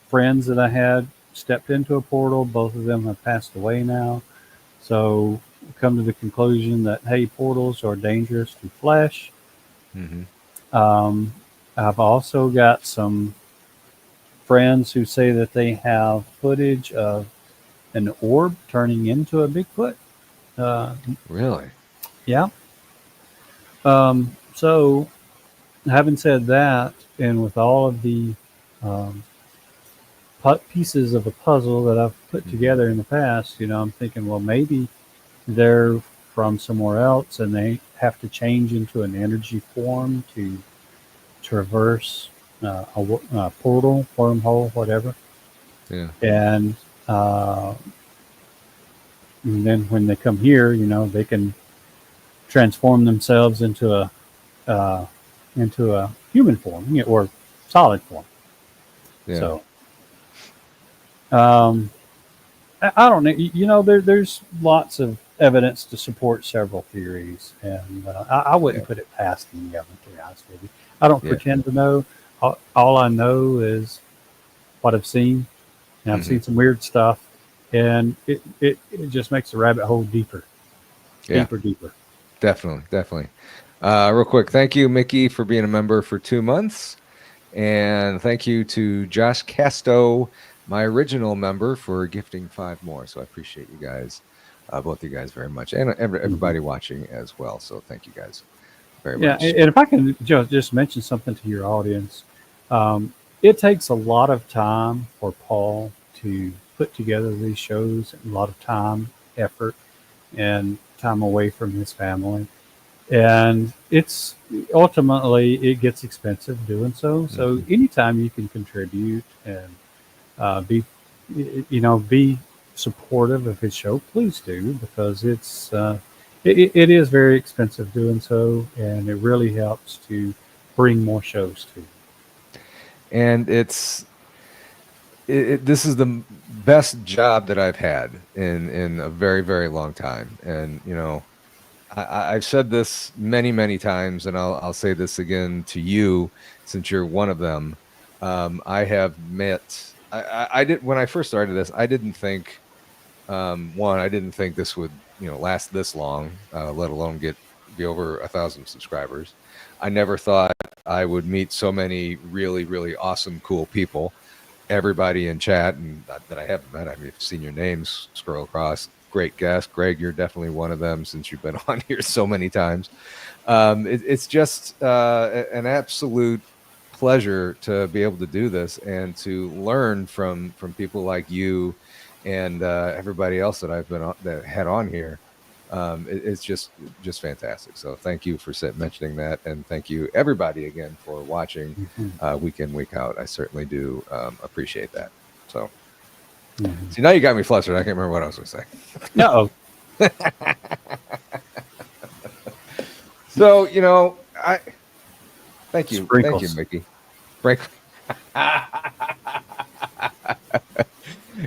friends that I had stepped into a portal. Both of them have passed away now. So come to the conclusion that, hey, portals are dangerous to flesh. I've also got some friends who say that they have footage of an orb turning into a Bigfoot. Really? Yeah. So having said that, and with all of the pieces of a puzzle that I've put together in the past, you know, I'm thinking, well, maybe they're from somewhere else and they have to change into an energy form to traverse a portal, wormhole, whatever. Yeah. And then when they come here, you know, they can transform themselves into a human form, you know, or solid form. Yeah. So I don't know. You know, there's lots of evidence to support several theories, and I wouldn't put it past any of them, to be honest with you. I don't pretend to know. All I know is what I've seen, and I've seen some weird stuff, and it just makes the rabbit hole deeper. Deeper. Definitely. Real quick, thank you, Mickey, for being a member for 2 months. And thank you to Josh Casto, my original member, for gifting 5 more. So I appreciate you guys, both you guys, very much, and everybody watching as well. So thank you guys very much. Yeah, and if I can just mention something to your audience, it takes a lot of time for Paul to put together these shows, a lot of time, effort, and time away from his family. And it's ultimately it gets expensive doing so. So anytime you can contribute and be supportive of his show, please do, because it is very expensive doing so, and it really helps to bring more shows to you. And this is the best job that I've had in a very, very long time. And, you know, I've said this many, many times, and I'll say this again to you, since you're one of them. I have met. I did when I first started this. I didn't think One, I didn't think this would, last this long, let alone be over 1,000 subscribers. I never thought I would meet so many really, really awesome, cool people. Everybody in chat, and that I haven't met, I've seen your names scroll across. Great guest, Greg. You're definitely one of them since you've been on here so many times. It's just an absolute pleasure to be able to do this and to learn from people like you and everybody else that I've been on, that had on here. It's just fantastic. So thank you for mentioning that, and thank you everybody again for watching week in, week out. I certainly do appreciate that. So see, now you got me flustered. I can't remember what I was going to say. No. So I thank you, Sprinkles. thank you, Mickey.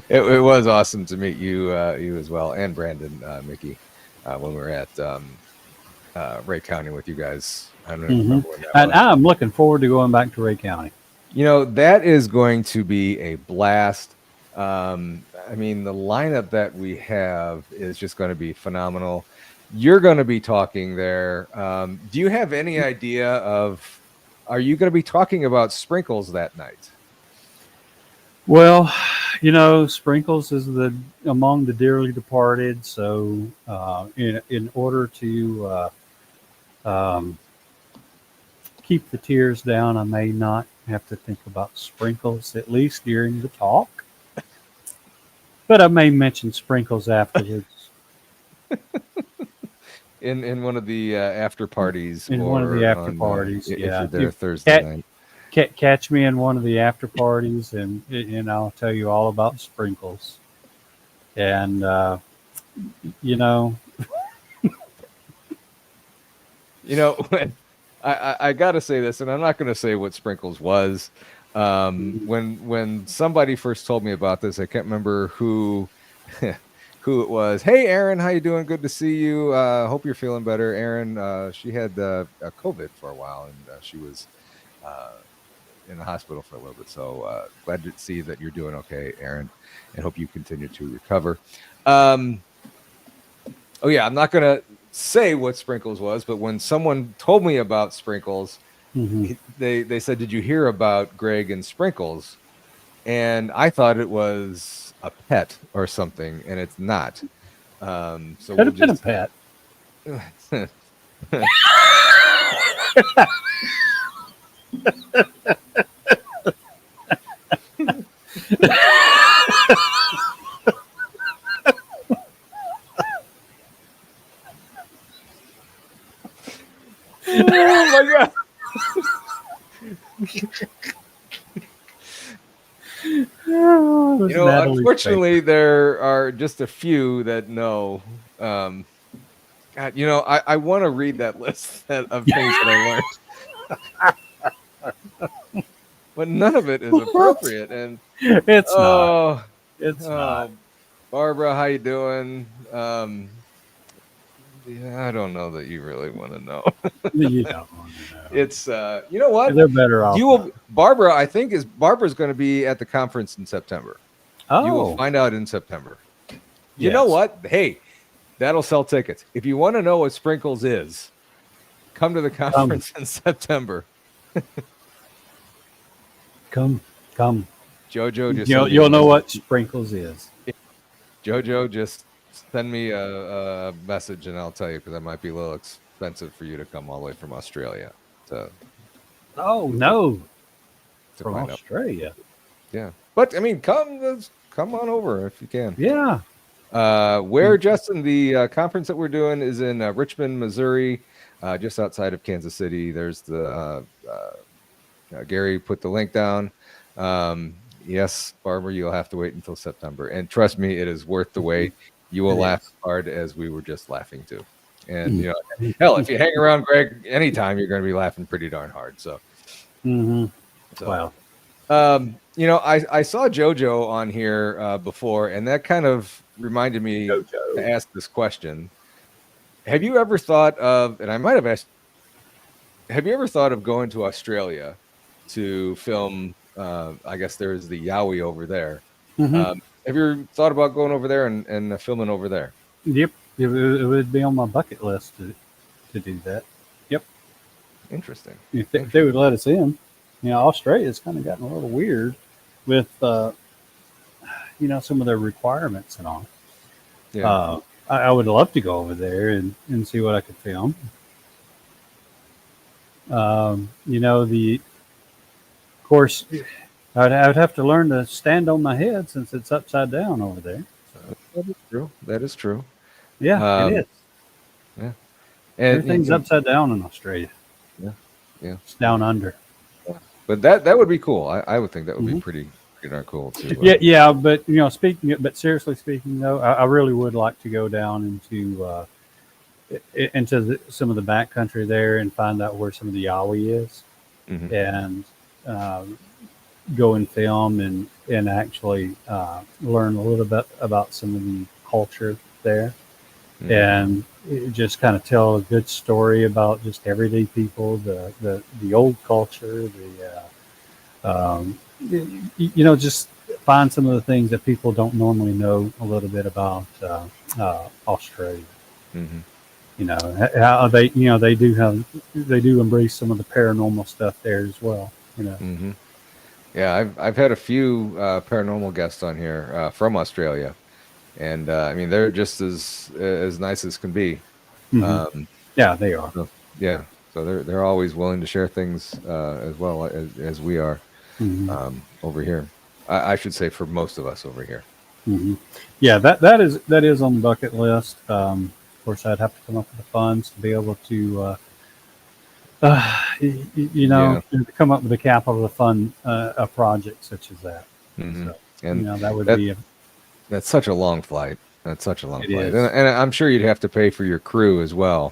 It was awesome to meet you as well, and Brandon, Mickey, when we were at Ray County with you guys. I don't remember when that And was. I'm looking forward to going back to Ray County. That is going to be a blast. I mean, the lineup that we have is just going to be phenomenal. You're going to be talking there. Do you have any idea of, are you going to be talking about sprinkles that night? Well, Sprinkles is among the dearly departed. So, in order to keep the tears down, I may not have to think about Sprinkles, at least during the talk. But I may mention Sprinkles afterwards. In one of the after parties. In one of the after parties, if yeah. you're there Thursday night. Catch me in one of the after parties, and I'll tell you all about Sprinkles. And I gotta say this, and I'm not gonna say what Sprinkles was. When somebody first told me about this, I can't remember who who it was. Hey, Aaron, how you doing? Good to see you. Hope you're feeling better, Aaron. She had COVID for a while, and she was in the hospital for a little bit. So glad to see that you're doing okay, Aaron, and hope you continue to recover. Oh yeah, I'm not gonna say what Sprinkles was, but when someone told me about Sprinkles, they said, "Did you hear about Greg and Sprinkles?" And I thought it was a pet or something, and it's not. So could have been a pet. Oh my god. Unfortunately, there are just a few that know. God, I want to read that list of things that I learned, but none of it is appropriate. And it's not. It's not. Barbara, how you doing? Yeah, I don't know that you really want to know. You don't want to know. It's you know what? They're better off. Barbara, I think Barbara's going to be at the conference in September. Oh. You will find out in September. You know what? Hey, that'll sell tickets. If you want to know what Sprinkles is, come to the conference in September. Come. Jojo, just you'll know what Sprinkles is. Jojo, just send me a message and I'll tell you, because it might be a little expensive for you to come all the way from Australia. Oh no, from Australia. Yeah, but I mean, come on over if you can. Yeah. Where, Justin? The conference that we're doing is in Richmond, Missouri, just outside of Kansas City. There's the Gary put the link down. Yes, Barbara, you'll have to wait until September, and trust me, it is worth the wait. You will laugh as hard as we were just laughing too. And hell, if you hang around Greg anytime, you're going to be laughing pretty darn hard. So, wow. I saw JoJo on here before, and that kind of reminded me to ask this question. Have you ever thought of, and I might have asked, have you ever thought of going to Australia to film? I guess there's the Yowie over there. Have you ever thought about going over there and filming over there? Yep, it would be on my bucket list to do that. Yep, Interesting. if they would let us in. Australia's kind of gotten a little weird with some of their requirements and all. Yeah. I would love to go over there and see what I could film. Of course, I would have to learn to stand on my head since it's upside down over there. So. That is true. That is true. Yeah, it is. Yeah. And everything's upside down in Australia. Yeah. Yeah. It's down under. Yeah. But that would be cool. I would think that would be pretty darn cool too. Yeah. But seriously speaking, though, I really would like to go down into some of the backcountry there and find out where some of the Yowie is, and go and film and actually learn a little bit about some of the culture there, and just kind of tell a good story about just everyday people, the old culture, just find some of the things that people don't normally know a little bit about Australia. How they do embrace some of the paranormal stuff there as well. Yeah, I've had a few paranormal guests on here from Australia, and I mean they're just as nice as can be. Yeah, they are. So they're always willing to share things as well as we are over here. I should say for most of us over here. Yeah, that is on the bucket list. Of course, I'd have to come up with the funds to be able to, come up with the capital to fund a project such as that. So, and that would be that's such a long flight. That's such a long flight, is. And I'm sure you'd have to pay for your crew as well.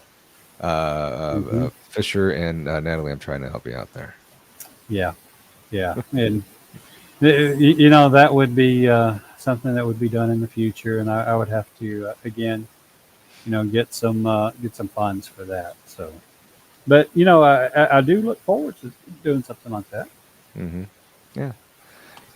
Fisher and Natalie, I'm trying to help you out there. Yeah, and that would be something that would be done in the future, and I would have to again, get some funds for that. So, but I do look forward to doing something like that. Yeah.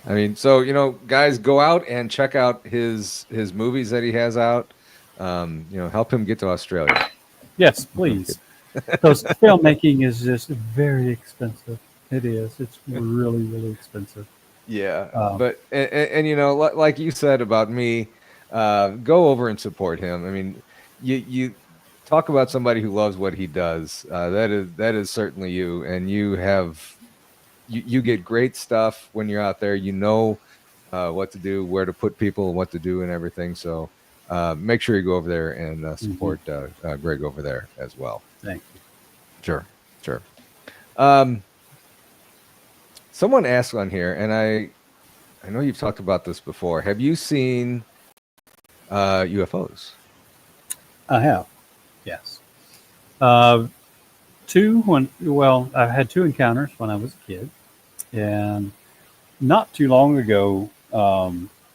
I mean, so guys, go out and check out his movies that he has out. Help him get to Australia. Yes, please. Because filmmaking is just very expensive. It is. It's really, really expensive. Yeah, but like you said about me, go over and support him. I mean, you talk about somebody who loves what he does. That is certainly you, and you get great stuff when you're out there. What to do, where to put people, and what to do, and everything. So make sure you go over there and support Greg over there as well. Thank you. Sure. Someone asked on here, and I know you've talked about this before. Have you seen UFOs? I have, yes. I had two encounters when I was a kid, and not too long ago,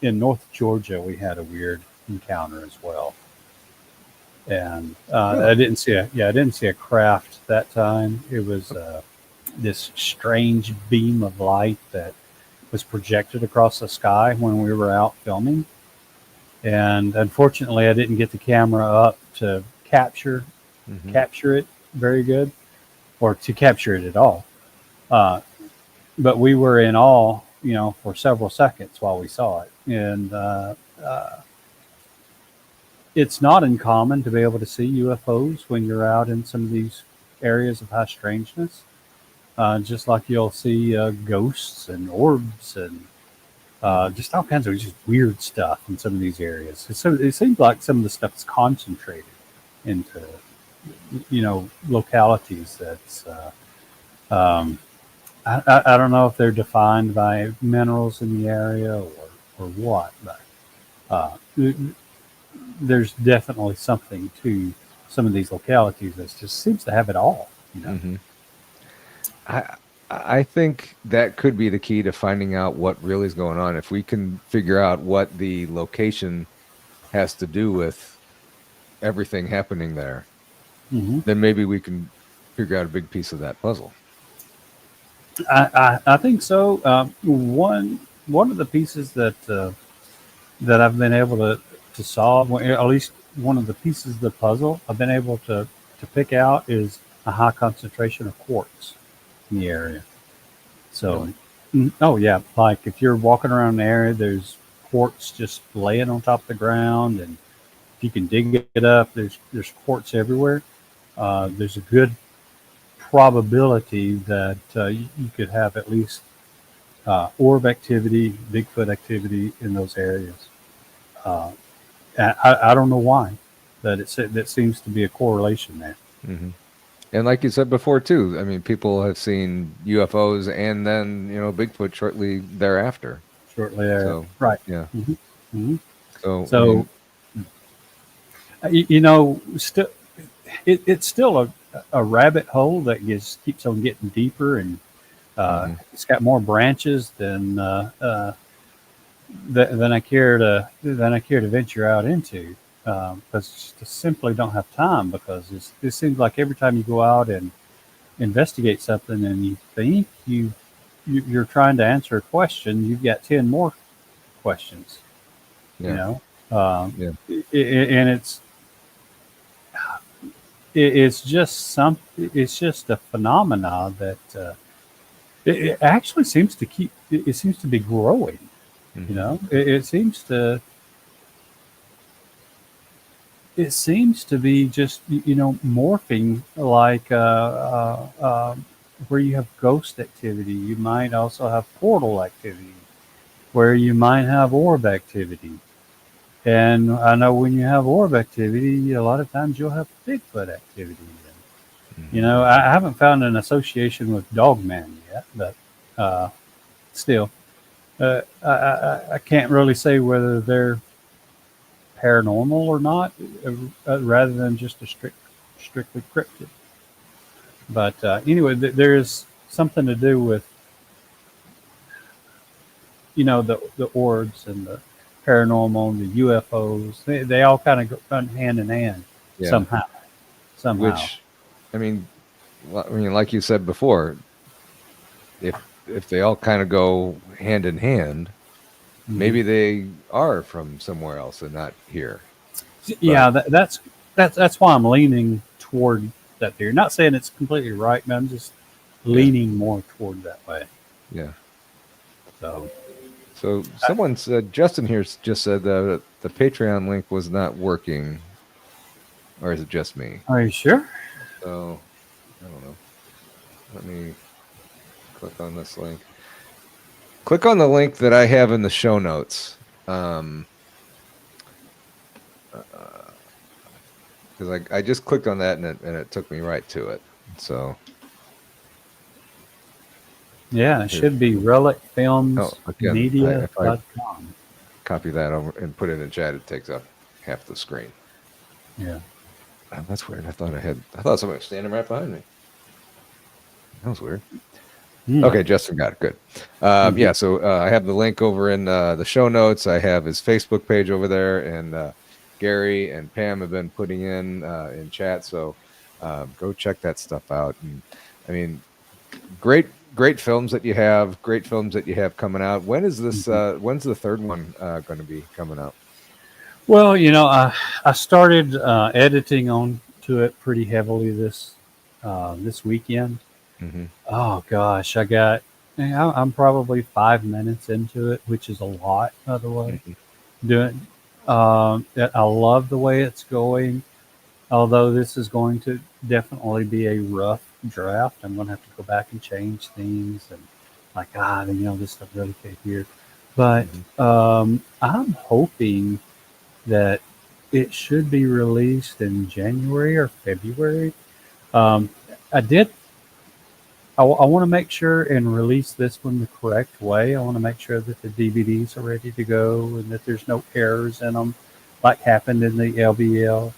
in North Georgia, we had a weird encounter as well. And I didn't see a craft that time. It was this strange beam of light that was projected across the sky when we were out filming. And unfortunately, I didn't get the camera up to capture it very good, or to capture it at all. But we were in awe, for several seconds while we saw it. And it's not uncommon to be able to see UFOs when you're out in some of these areas of high strangeness. Just like you'll see ghosts and orbs and just all kinds of just weird stuff in some of these areas. So it seems like some of the stuff is concentrated into, localities that's, I don't know if they're defined by minerals in the area or what, but there's definitely something to some of these localities that just seems to have it all, I think that could be the key to finding out what really is going on. If we can figure out what the location has to do with everything happening there, then maybe we can figure out a big piece of that puzzle. I think so. One of the pieces that that I've been able to solve, at least one of the pieces of the puzzle I've been able to pick out is a high concentration of quartz in the area. So, Really? oh yeah, like if you're walking around the area, there's quartz just laying on top of the ground, and if you can dig it up, there's quartz everywhere. There's a good probability that you could have at least orb activity, Bigfoot activity in those areas. Uh, I don't know why, but that seems to be a correlation there. Hmm. And like you said before too, I mean, people have seen UFOs and then Bigfoot shortly thereafter. Shortly there, So right? yeah. Hmm. Hmm. So I So mean, still, it's still a rabbit hole that keeps on getting deeper, and hmm it's got more branches than I care to venture out into, because just simply don't have time, because it seems like every time you go out and investigate something and you think you're trying to answer a question, you've got 10 more questions, you yeah, know. yeah, And it's just it's just a phenomena that it actually seems to it seems to be growing. hmm It seems to be just morphing, like where you have ghost activity, you might also have portal activity, where you might have orb activity. And I know when you have orb activity, a lot of times you'll have Bigfoot activity. hmm I haven't found an association with Dogman yet, but uh, still, I can't really say whether they're paranormal or not, rather than just strictly cryptid. But anyway, there is something to do with the orbs and the paranormal and the UFOs. They all kind of run hand in hand yeah. somehow. Somehow. Which, I mean, like you said before, if they all kind of go hand in hand, Hmm. maybe they are from somewhere else and not here. But Yeah, that's why I'm leaning toward that theory. Not saying it's completely right, but I'm just yeah, leaning more toward that way. yeah. So, So someone said, Justin here just said that the Patreon link was not working, or is it just me? are you sure? So I don't know. Let me click on this link. Click on the link that I have in the show notes. Because I just clicked on that and it took me right to it. So Yeah, it here, should be oh, again, if I relicfilmsmedia.com. copy that over and put it in chat, it takes up half the screen. Yeah. Oh, that's weird. I thought somebody was standing right behind me. That was weird. Hmm. Okay, Justin got it. Good. Hmm. Yeah, so I have the link over in the show notes. I have his Facebook page over there, and Gary and Pam have been putting in chat. So go check that stuff out. And I mean, great films that you have. Great films that you have coming out. When is this? Hmm. When's the third one going to be coming out? Well, I started editing on to it pretty heavily this weekend. Hmm. Oh gosh, I'm probably 5 minutes into it, which is a lot, by the way. Hmm. Doing, I love the way it's going. Although this is going to definitely be a rough draft, I'm going to have to go back and change things, and like this stuff really fit here. But Hmm. I'm hoping that it should be released in January or February. Um, I did. I want to make sure and release this one the correct way. I want to make sure that the DVDs are ready to go and that there's no errors in them, like happened in the LBL.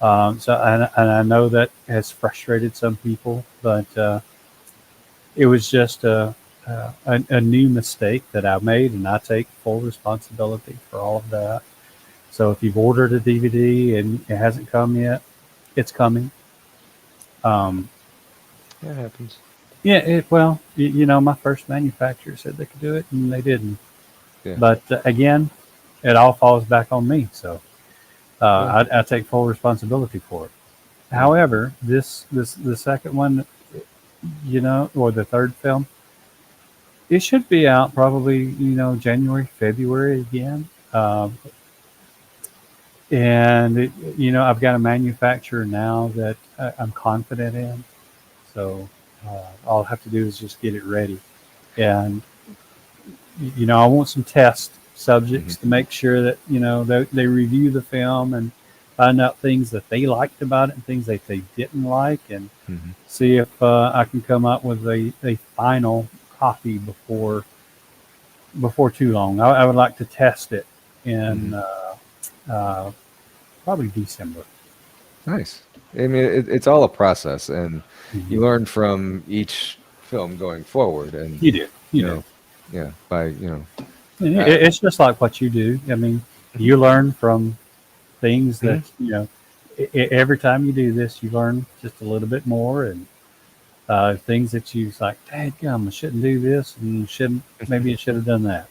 And I know that has frustrated some people, but it was just a new mistake that I made, and I take full responsibility for all of that. So if you've ordered a DVD and it hasn't come yet, it's coming. Um, That happens. yeah, my first manufacturer said they could do it, and they didn't. Yeah. But again, it all falls back on me. So I take full responsibility for it. However, the second one, or the third film, it should be out probably January, February again. And I've got a manufacturer now that I'm confident in, so all I have to do is just get it ready. And I want some test subjects to make sure that they review the film and find out things that they liked about it and things that they didn't like, and see if I can come up with a final copy before too long. I would like to test it in probably December. Nice. I mean, it's all a process, and you learn from each film going forward. And you do. Yeah, by it's just like what you do. I mean, you learn from things that every time you do this, you learn just a little bit more, and things that you like, dadgum, I shouldn't do this, and maybe I should have done that.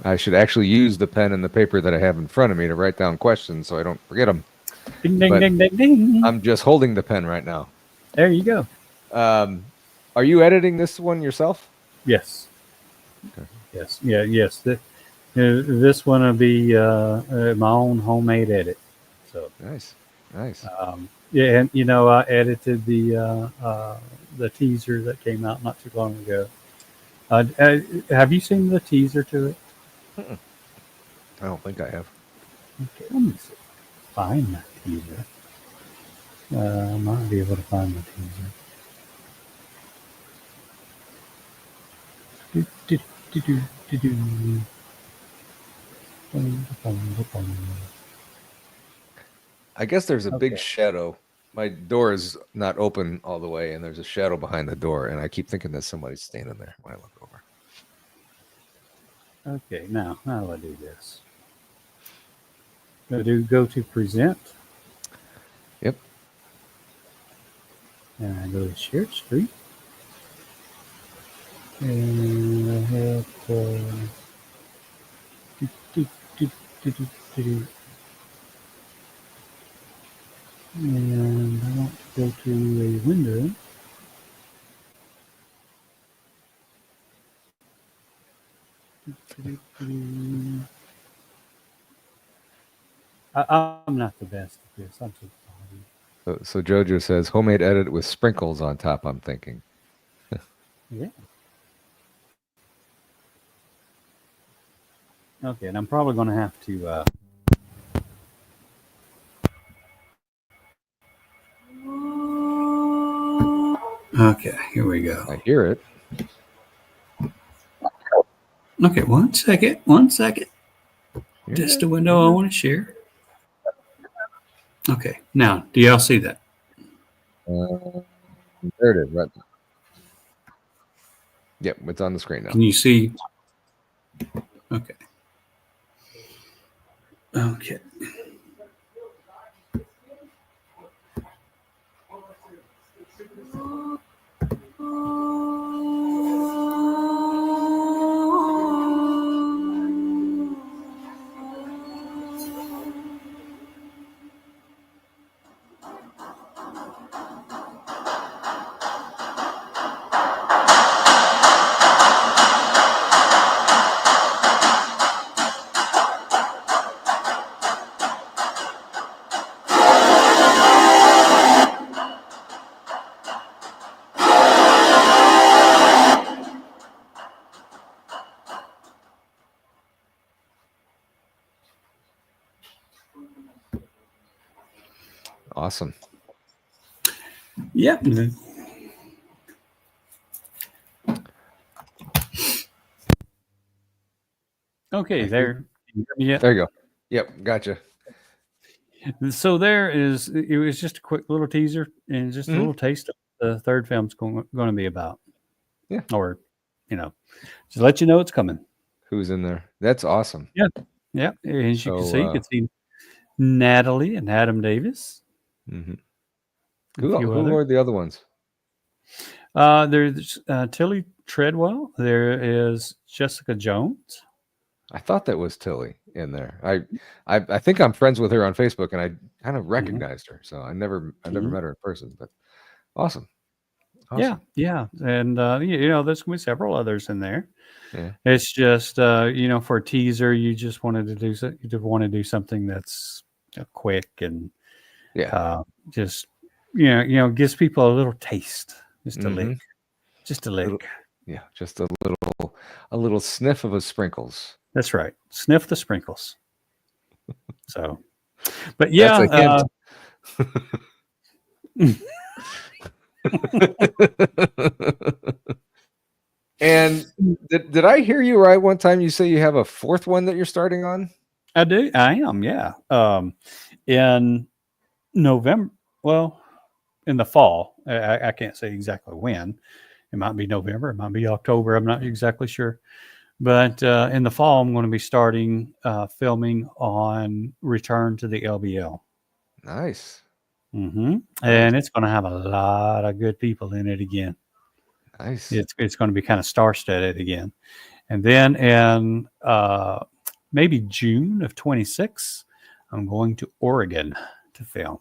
I should actually use the pen and the paper that I have in front of me to write down questions so I don't forget them. Ding, ding, ding, ding, ding. I'm just holding the pen right now. There you go. Are you editing this one yourself? Yes. Okay. Yes. Yeah. Yes. This one will be my own homemade edit. So nice. Yeah, and I edited the teaser that came out not too long ago. Have you seen the teaser to it? I don't think I have. Okay, let me see. Find that teaser. I might be able to find the teaser. I guess there's a big shadow. My door is not open all the way, and there's a shadow behind the door, and I keep thinking that somebody's standing there when I look over. Okay, now how do I do this? Go to present. Yep. And I go to share screen. And I have and I want to go to a window. I'm not the best at this. I'm too sorry. So Jojo says homemade edit with sprinkles on top. I'm thinking. Yeah. Okay, and I'm probably going to have to. Okay, here we go. I hear it. Okay, one second. Just a window I want to share. Okay, now, do y'all see that? There it is, right there. Yep, it's on the screen now. Can you see? Okay. Okay. Awesome. Yep. Okay, there. Yeah. There you go. Yep, gotcha. So it was just a quick little teaser and just a little taste of the third film's going to be about. Yeah. Or, just let you know it's coming. Who's in there? That's awesome. Yeah. Yeah. As you can see, you can see Natalie and Adam Davis. Mm-hmm. Who are the other ones? There's Tilly Treadwell. There is Jessica Jones. I thought that was Tilly. in there. I think I'm friends with her on Facebook, and I kind of Mhm. recognized her. So I never met her in person, but awesome. Yeah, Awesome. yeah, and there's gonna be several others in there. Yeah. It's just for a teaser, you just wanted to do you just want to do something that's quick and Yeah. just gives people a little taste, just a lick, Mm-hmm. just a Little, lick. yeah, just a little sniff of a sprinkles. That's right. Sniff the sprinkles. So, but That's a yeah, hint. And did I hear you right one time? You say you have a fourth one that you're starting on? I do. I am. Yeah. In November. Well, in the fall. I can't say exactly when. It might be November. It might be October. I'm not exactly sure. But in the fall, I'm going to be starting filming on Return to the LBL. Nice. Mm-hmm. Nice. And it's going to have a lot of good people in it again. Nice. It's going to be kind of star-studded again. And then in maybe June of 26, I'm going to Oregon to film.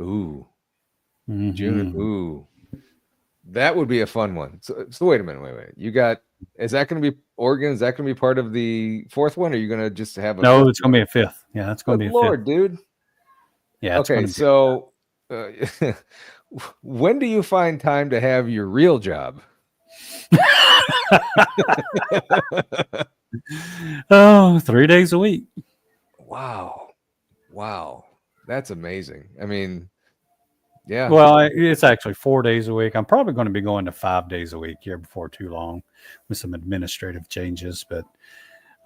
Ooh. June. Mm-hmm. Ooh. That would be a fun one. So wait a minute. Wait. You got, is that going to be Oregon? Is that going to be part of the fourth one? Or are you going to just have a No, fifth it's going one? to be a fifth. Yeah, it's going Good to be a fifth. Lord, dude. Yeah, it's Okay. going to be. So when do you find time to have your real job? Oh, 3 days a week. Wow. That's amazing. I mean, yeah. Well, it's actually 4 days a week. I'm probably going to be going to 5 days a week here before too long with some administrative changes. But,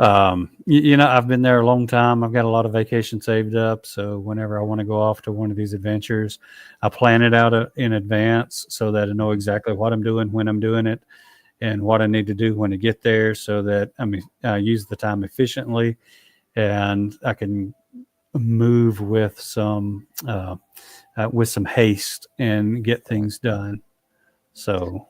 I've been there a long time. I've got a lot of vacation saved up. So whenever I want to go off to one of these adventures, I plan it out in advance so that I know exactly what I'm doing, when I'm doing it, and what I need to do when I get there so that I use the time efficiently and I can move with some haste and get things done. So,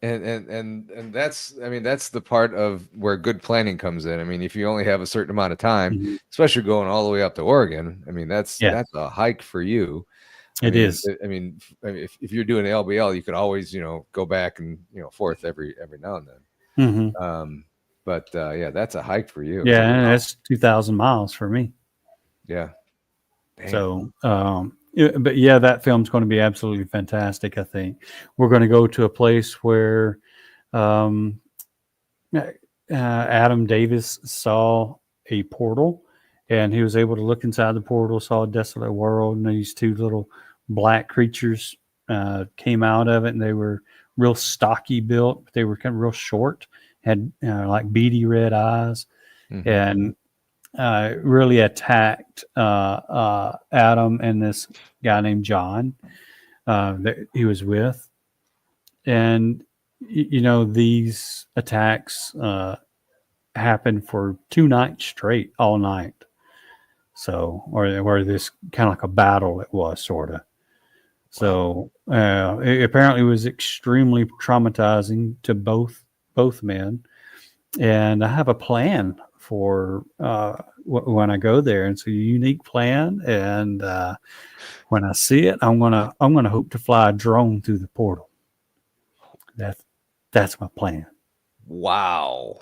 And that's, I mean, that's the part of where good planning comes in. I mean, if you only have a certain amount of time, mhm. especially going all the way up to Oregon, I mean, that's Yeah, a hike for you. it is. If you're doing LBL, you could always, go back and, forth every now and then. Mm-hmm. But yeah, that's a hike for you. Yeah, and that's 2,000 miles for me. Yeah. Damn. So, but yeah, that film's going to be absolutely fantastic. I think we're going to go to a place where um, Adam Davis saw a portal, and he was able to look inside the portal, saw a desolate world, and these two little black creatures came out of it, and they were real stocky built, but they were kind of real short, had like beady red eyes, Mm-hmm. and really attacked Adam and this guy named John that he was with. And, these attacks happened for 2 nights straight, all night. So, or this kind of like a battle it was, sort of. So, it apparently was extremely traumatizing to both men. And I have a plan for when I go there. It's a unique plan, and when I see it, I'm gonna hope to fly a drone through the portal. That's my plan. Wow.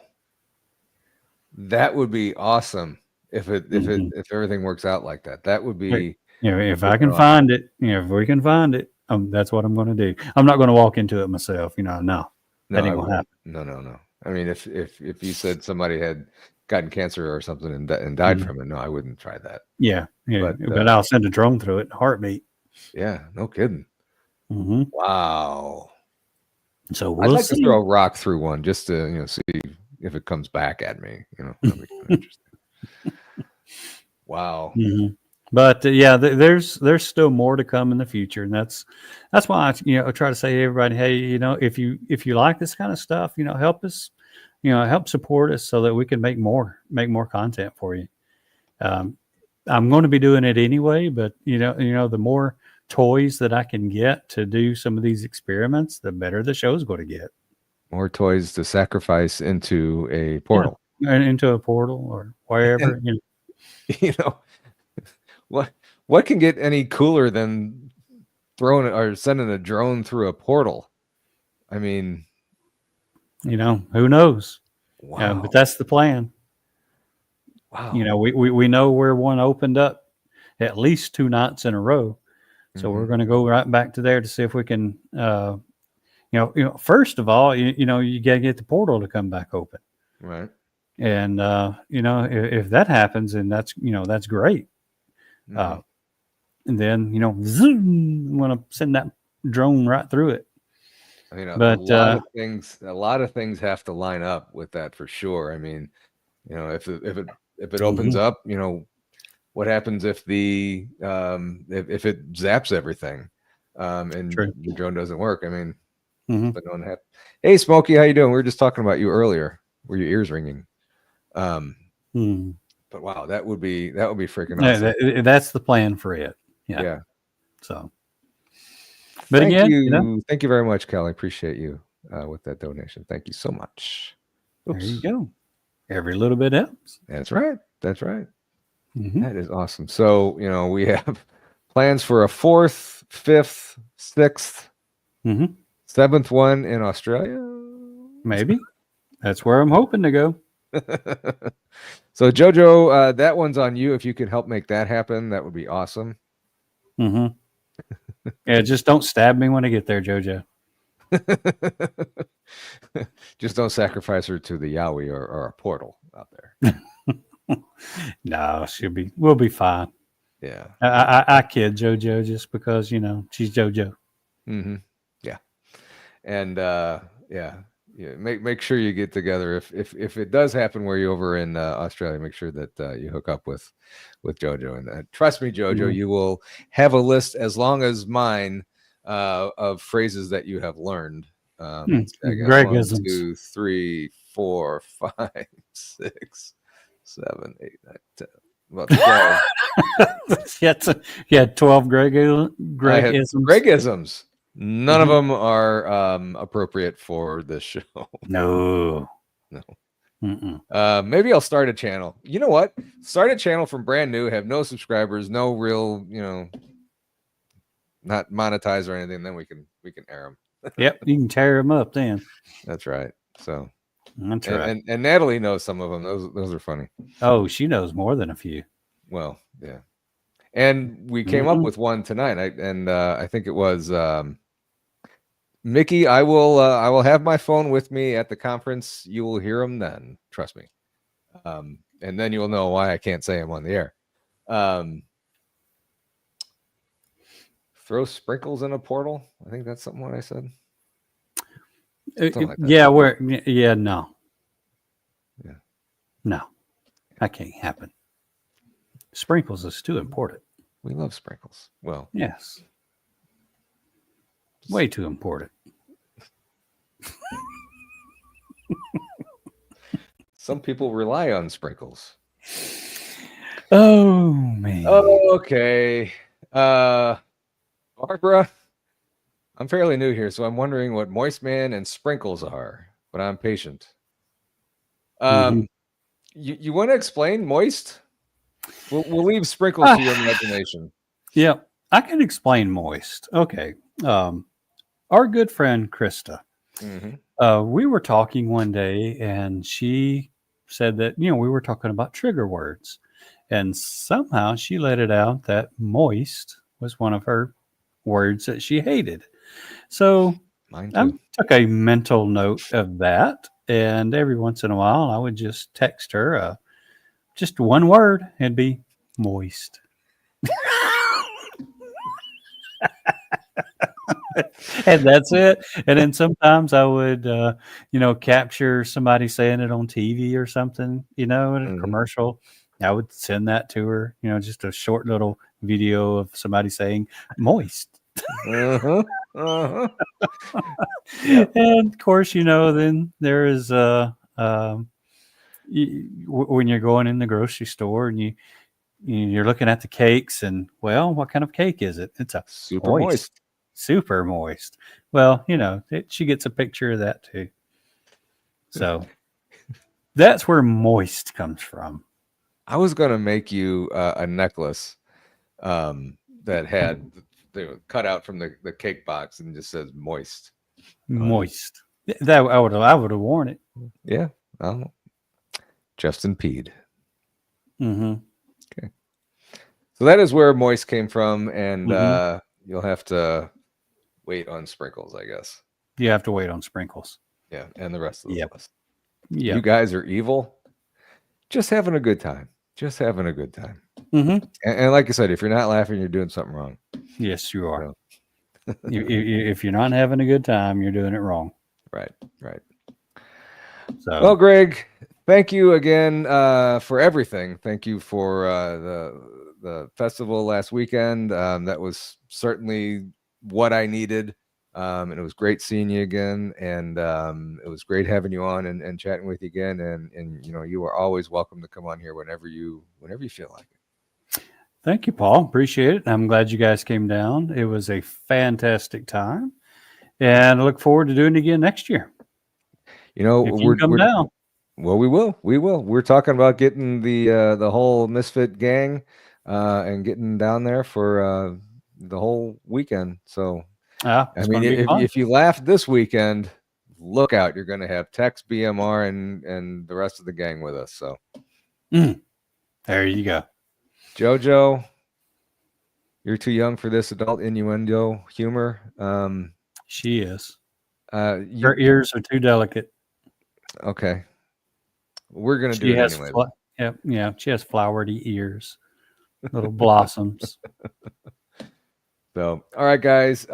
That would be awesome if everything works out like that. That would be, if I can find it, if we can find it, that's what I'm going to do. I'm not going to walk into it myself. No, that ain't gonna happen. No. I mean, if you said somebody had gotten cancer or something and died from it, no, I wouldn't try that. Yeah. But I'll send a drone through it in a heartbeat. Yeah, no kidding. Mm-hmm. Wow. So I'd like to throw a rock through one just to see if it comes back at me. That'd be kind of interesting. Wow. Mm-hmm. But yeah, there's still more to come in the future, and that's why I try to say to everybody, hey, if you like this kind of stuff, help us, help support us so that we can make more content for you. I'm going to be doing it anyway, but the more toys that I can get to do some of these experiments, the better the show's going to get. More toys to sacrifice into a portal. into a portal or wherever. And you know what can get any cooler than throwing or sending a drone through a portal? I mean, who knows? wow, But that's the plan. wow. We know where one opened up at least 2 nights in a row. So we're going to go right back to there to see if we can, first of all, you got to get the portal to come back open. Right. And, if that happens, and that's great. And then, zoom, I'm going to send that drone right through it. But a lot of things have to line up with that for sure. I mean, if it opens up, what happens if if it zaps everything, and True. the drone doesn't work? I mean, but hey, Smokey, how you doing? We were just talking about you earlier. Were your ears ringing? But wow, that would be freaking awesome. That's the plan for it. Yeah. So, but thank again, you, thank you very much, Cal. I appreciate you with that donation. Thank you so much. Oops. There you go. Every little bit helps. That's right. That's right. That is awesome. So, we have plans for a 4th, 5th, 6th, 7th one in Australia. Maybe. That's where I'm hoping to go. So, Jojo, that one's on you. If you could help make that happen, that would be awesome. Yeah, just don't stab me when I get there, Jojo. Just don't sacrifice her to the Yowie or a portal out there. No, we'll be fine. Yeah. I kid JoJo just because, she's JoJo. Yeah. And make sure you get together. If it does happen where you're over in Australia, make sure that you hook up with JoJo. And trust me, JoJo, you will have a list as long as mine of phrases that you have learned. Gregisms. 1, 2, 3, 4, 5, 6, 7, 8, 9, 10. About 12. Yeah, 12 Gregisms. Gregisms. None of them are appropriate for this show. No. Maybe I'll start a channel. You know what? Start a channel from brand new, have no subscribers, no real, not monetized or anything. Then we can air them. Yep, you can tear them up then. That's right. So that's right. And Natalie knows some of them. Those are funny. Oh, she knows more than a few. Well, yeah. And we came up with one tonight. I think it was Mickey. I will have my phone with me at the conference. You will hear them then. Trust me. And then you'll know why I can't say them on the air. Throw sprinkles in a portal. I think that's something what I said. Like that. No, that can't happen. Sprinkles is too important. We love sprinkles. Well, yes, way too important. Some people rely on sprinkles. Oh man. Okay. Barbara, I'm fairly new here, so I'm wondering what moist man and sprinkles are, but I'm patient. You want to explain moist? We'll leave sprinkles to your imagination. Yeah, I can explain moist. Okay. Our good friend Krista, we were talking one day and she said that, we were talking about trigger words, and somehow she let it out that moist was one of her words that she hated. So I took a mental note of that, and every once in a while I would just text her just one word. It'd be moist. And that's it. And then sometimes I would capture somebody saying it on TV or something, in a commercial. I would send that to her, just a short little video of somebody saying moist. And of course, then there is when you're going in the grocery store and you're looking at the cakes, and what kind of cake is it? It's a super moist. Well, she gets a picture of that too. So That's where moist comes from. I was gonna make you a necklace that had cut out from the cake box and just says moist. Moist. That I would have worn it. Yeah. Well, Justin peed. Mm-hmm. Okay. So that is where moist came from, and you'll have to wait on sprinkles, I guess. You have to wait on sprinkles. Yeah, and the rest of the list. Yeah. You guys are evil. Just having a good time. Just having a good time. Mm-hmm. And like I said, if you're not laughing, you're doing something wrong. Yes, you are. So. If you're not having a good time, you're doing it wrong. Right. So, well, Greg, thank you again for everything. Thank you for the festival last weekend. That was certainly what I needed. And it was great seeing you again. And it was great having you on and chatting with you again. And you are always welcome to come on here whenever you feel like it. Thank you, Paul. Appreciate it. I'm glad you guys came down. It was a fantastic time. And I look forward to doing it again next year. If you come down. Well, we will. We're talking about getting the whole Misfit gang and getting down there for the whole weekend. So, I mean, if you laughed this weekend, look out! You're going to have Tex, BMR, and the rest of the gang with us. So, there you go, JoJo. You're too young for this adult innuendo humor. She is. Her ears are too delicate. Okay. We're going to do it anyway. Yeah. She has flowery ears, little blossoms. So, all right, guys.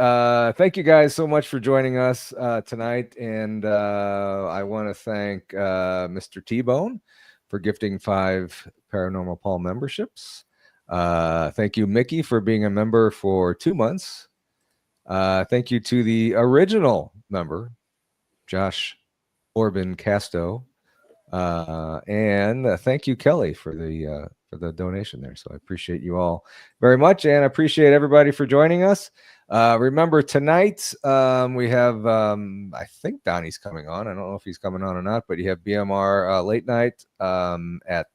Thank you guys so much for joining us tonight. And I want to thank Mr. T-Bone for gifting 5 Paranormal Paul memberships. Thank you, Mickey, for being a member for 2 months. Thank you to the original member, Josh Orban Casto. And thank you, Kelly, for the donation there. So I appreciate you all very much, and I appreciate everybody for joining us. Remember tonight we have I think Donny's coming on. I don't know if he's coming on or not, but you have BMR late night at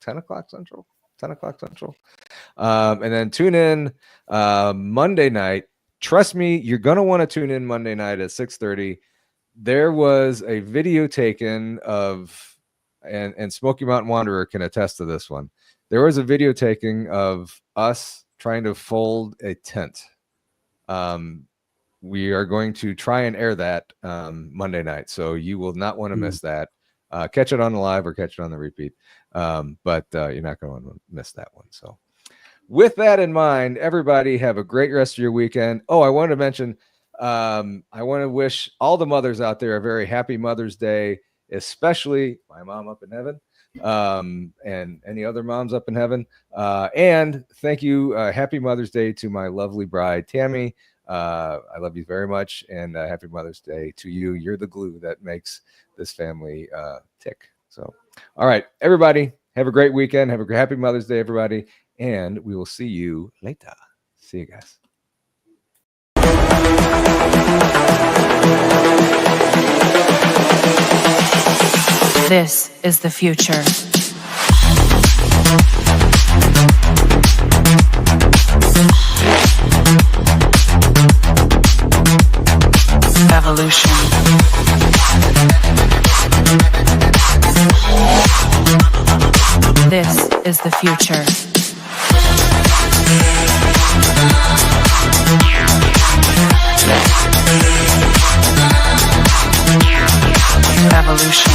10 o'clock Central. 10 o'clock Central. And then tune in Monday night. Trust me, you're gonna want to tune in Monday night at 6:30. There was a video taken of, and Smoky Mountain Wanderer can attest to this one. There was a video taking of us trying to fold a tent. We are going to try and air that Monday night, so you will not want to miss that. Catch it on the live or catch it on the repeat, but you're not going to miss that one. So with that in mind, everybody have a great rest of your weekend. Oh, I wanted to mention, I want to wish all the mothers out there a very happy Mother's Day, especially my mom up in heaven, and any other moms up in heaven. And thank you. Happy Mother's Day to my lovely bride, Tammy. I love you very much, and happy Mother's Day to you. You're the glue that makes this family tick. So, all right, everybody, have a great weekend. Have a happy Mother's Day, everybody, and we will see you later. See you guys. This is the future. Evolution. This is the future. Evolution.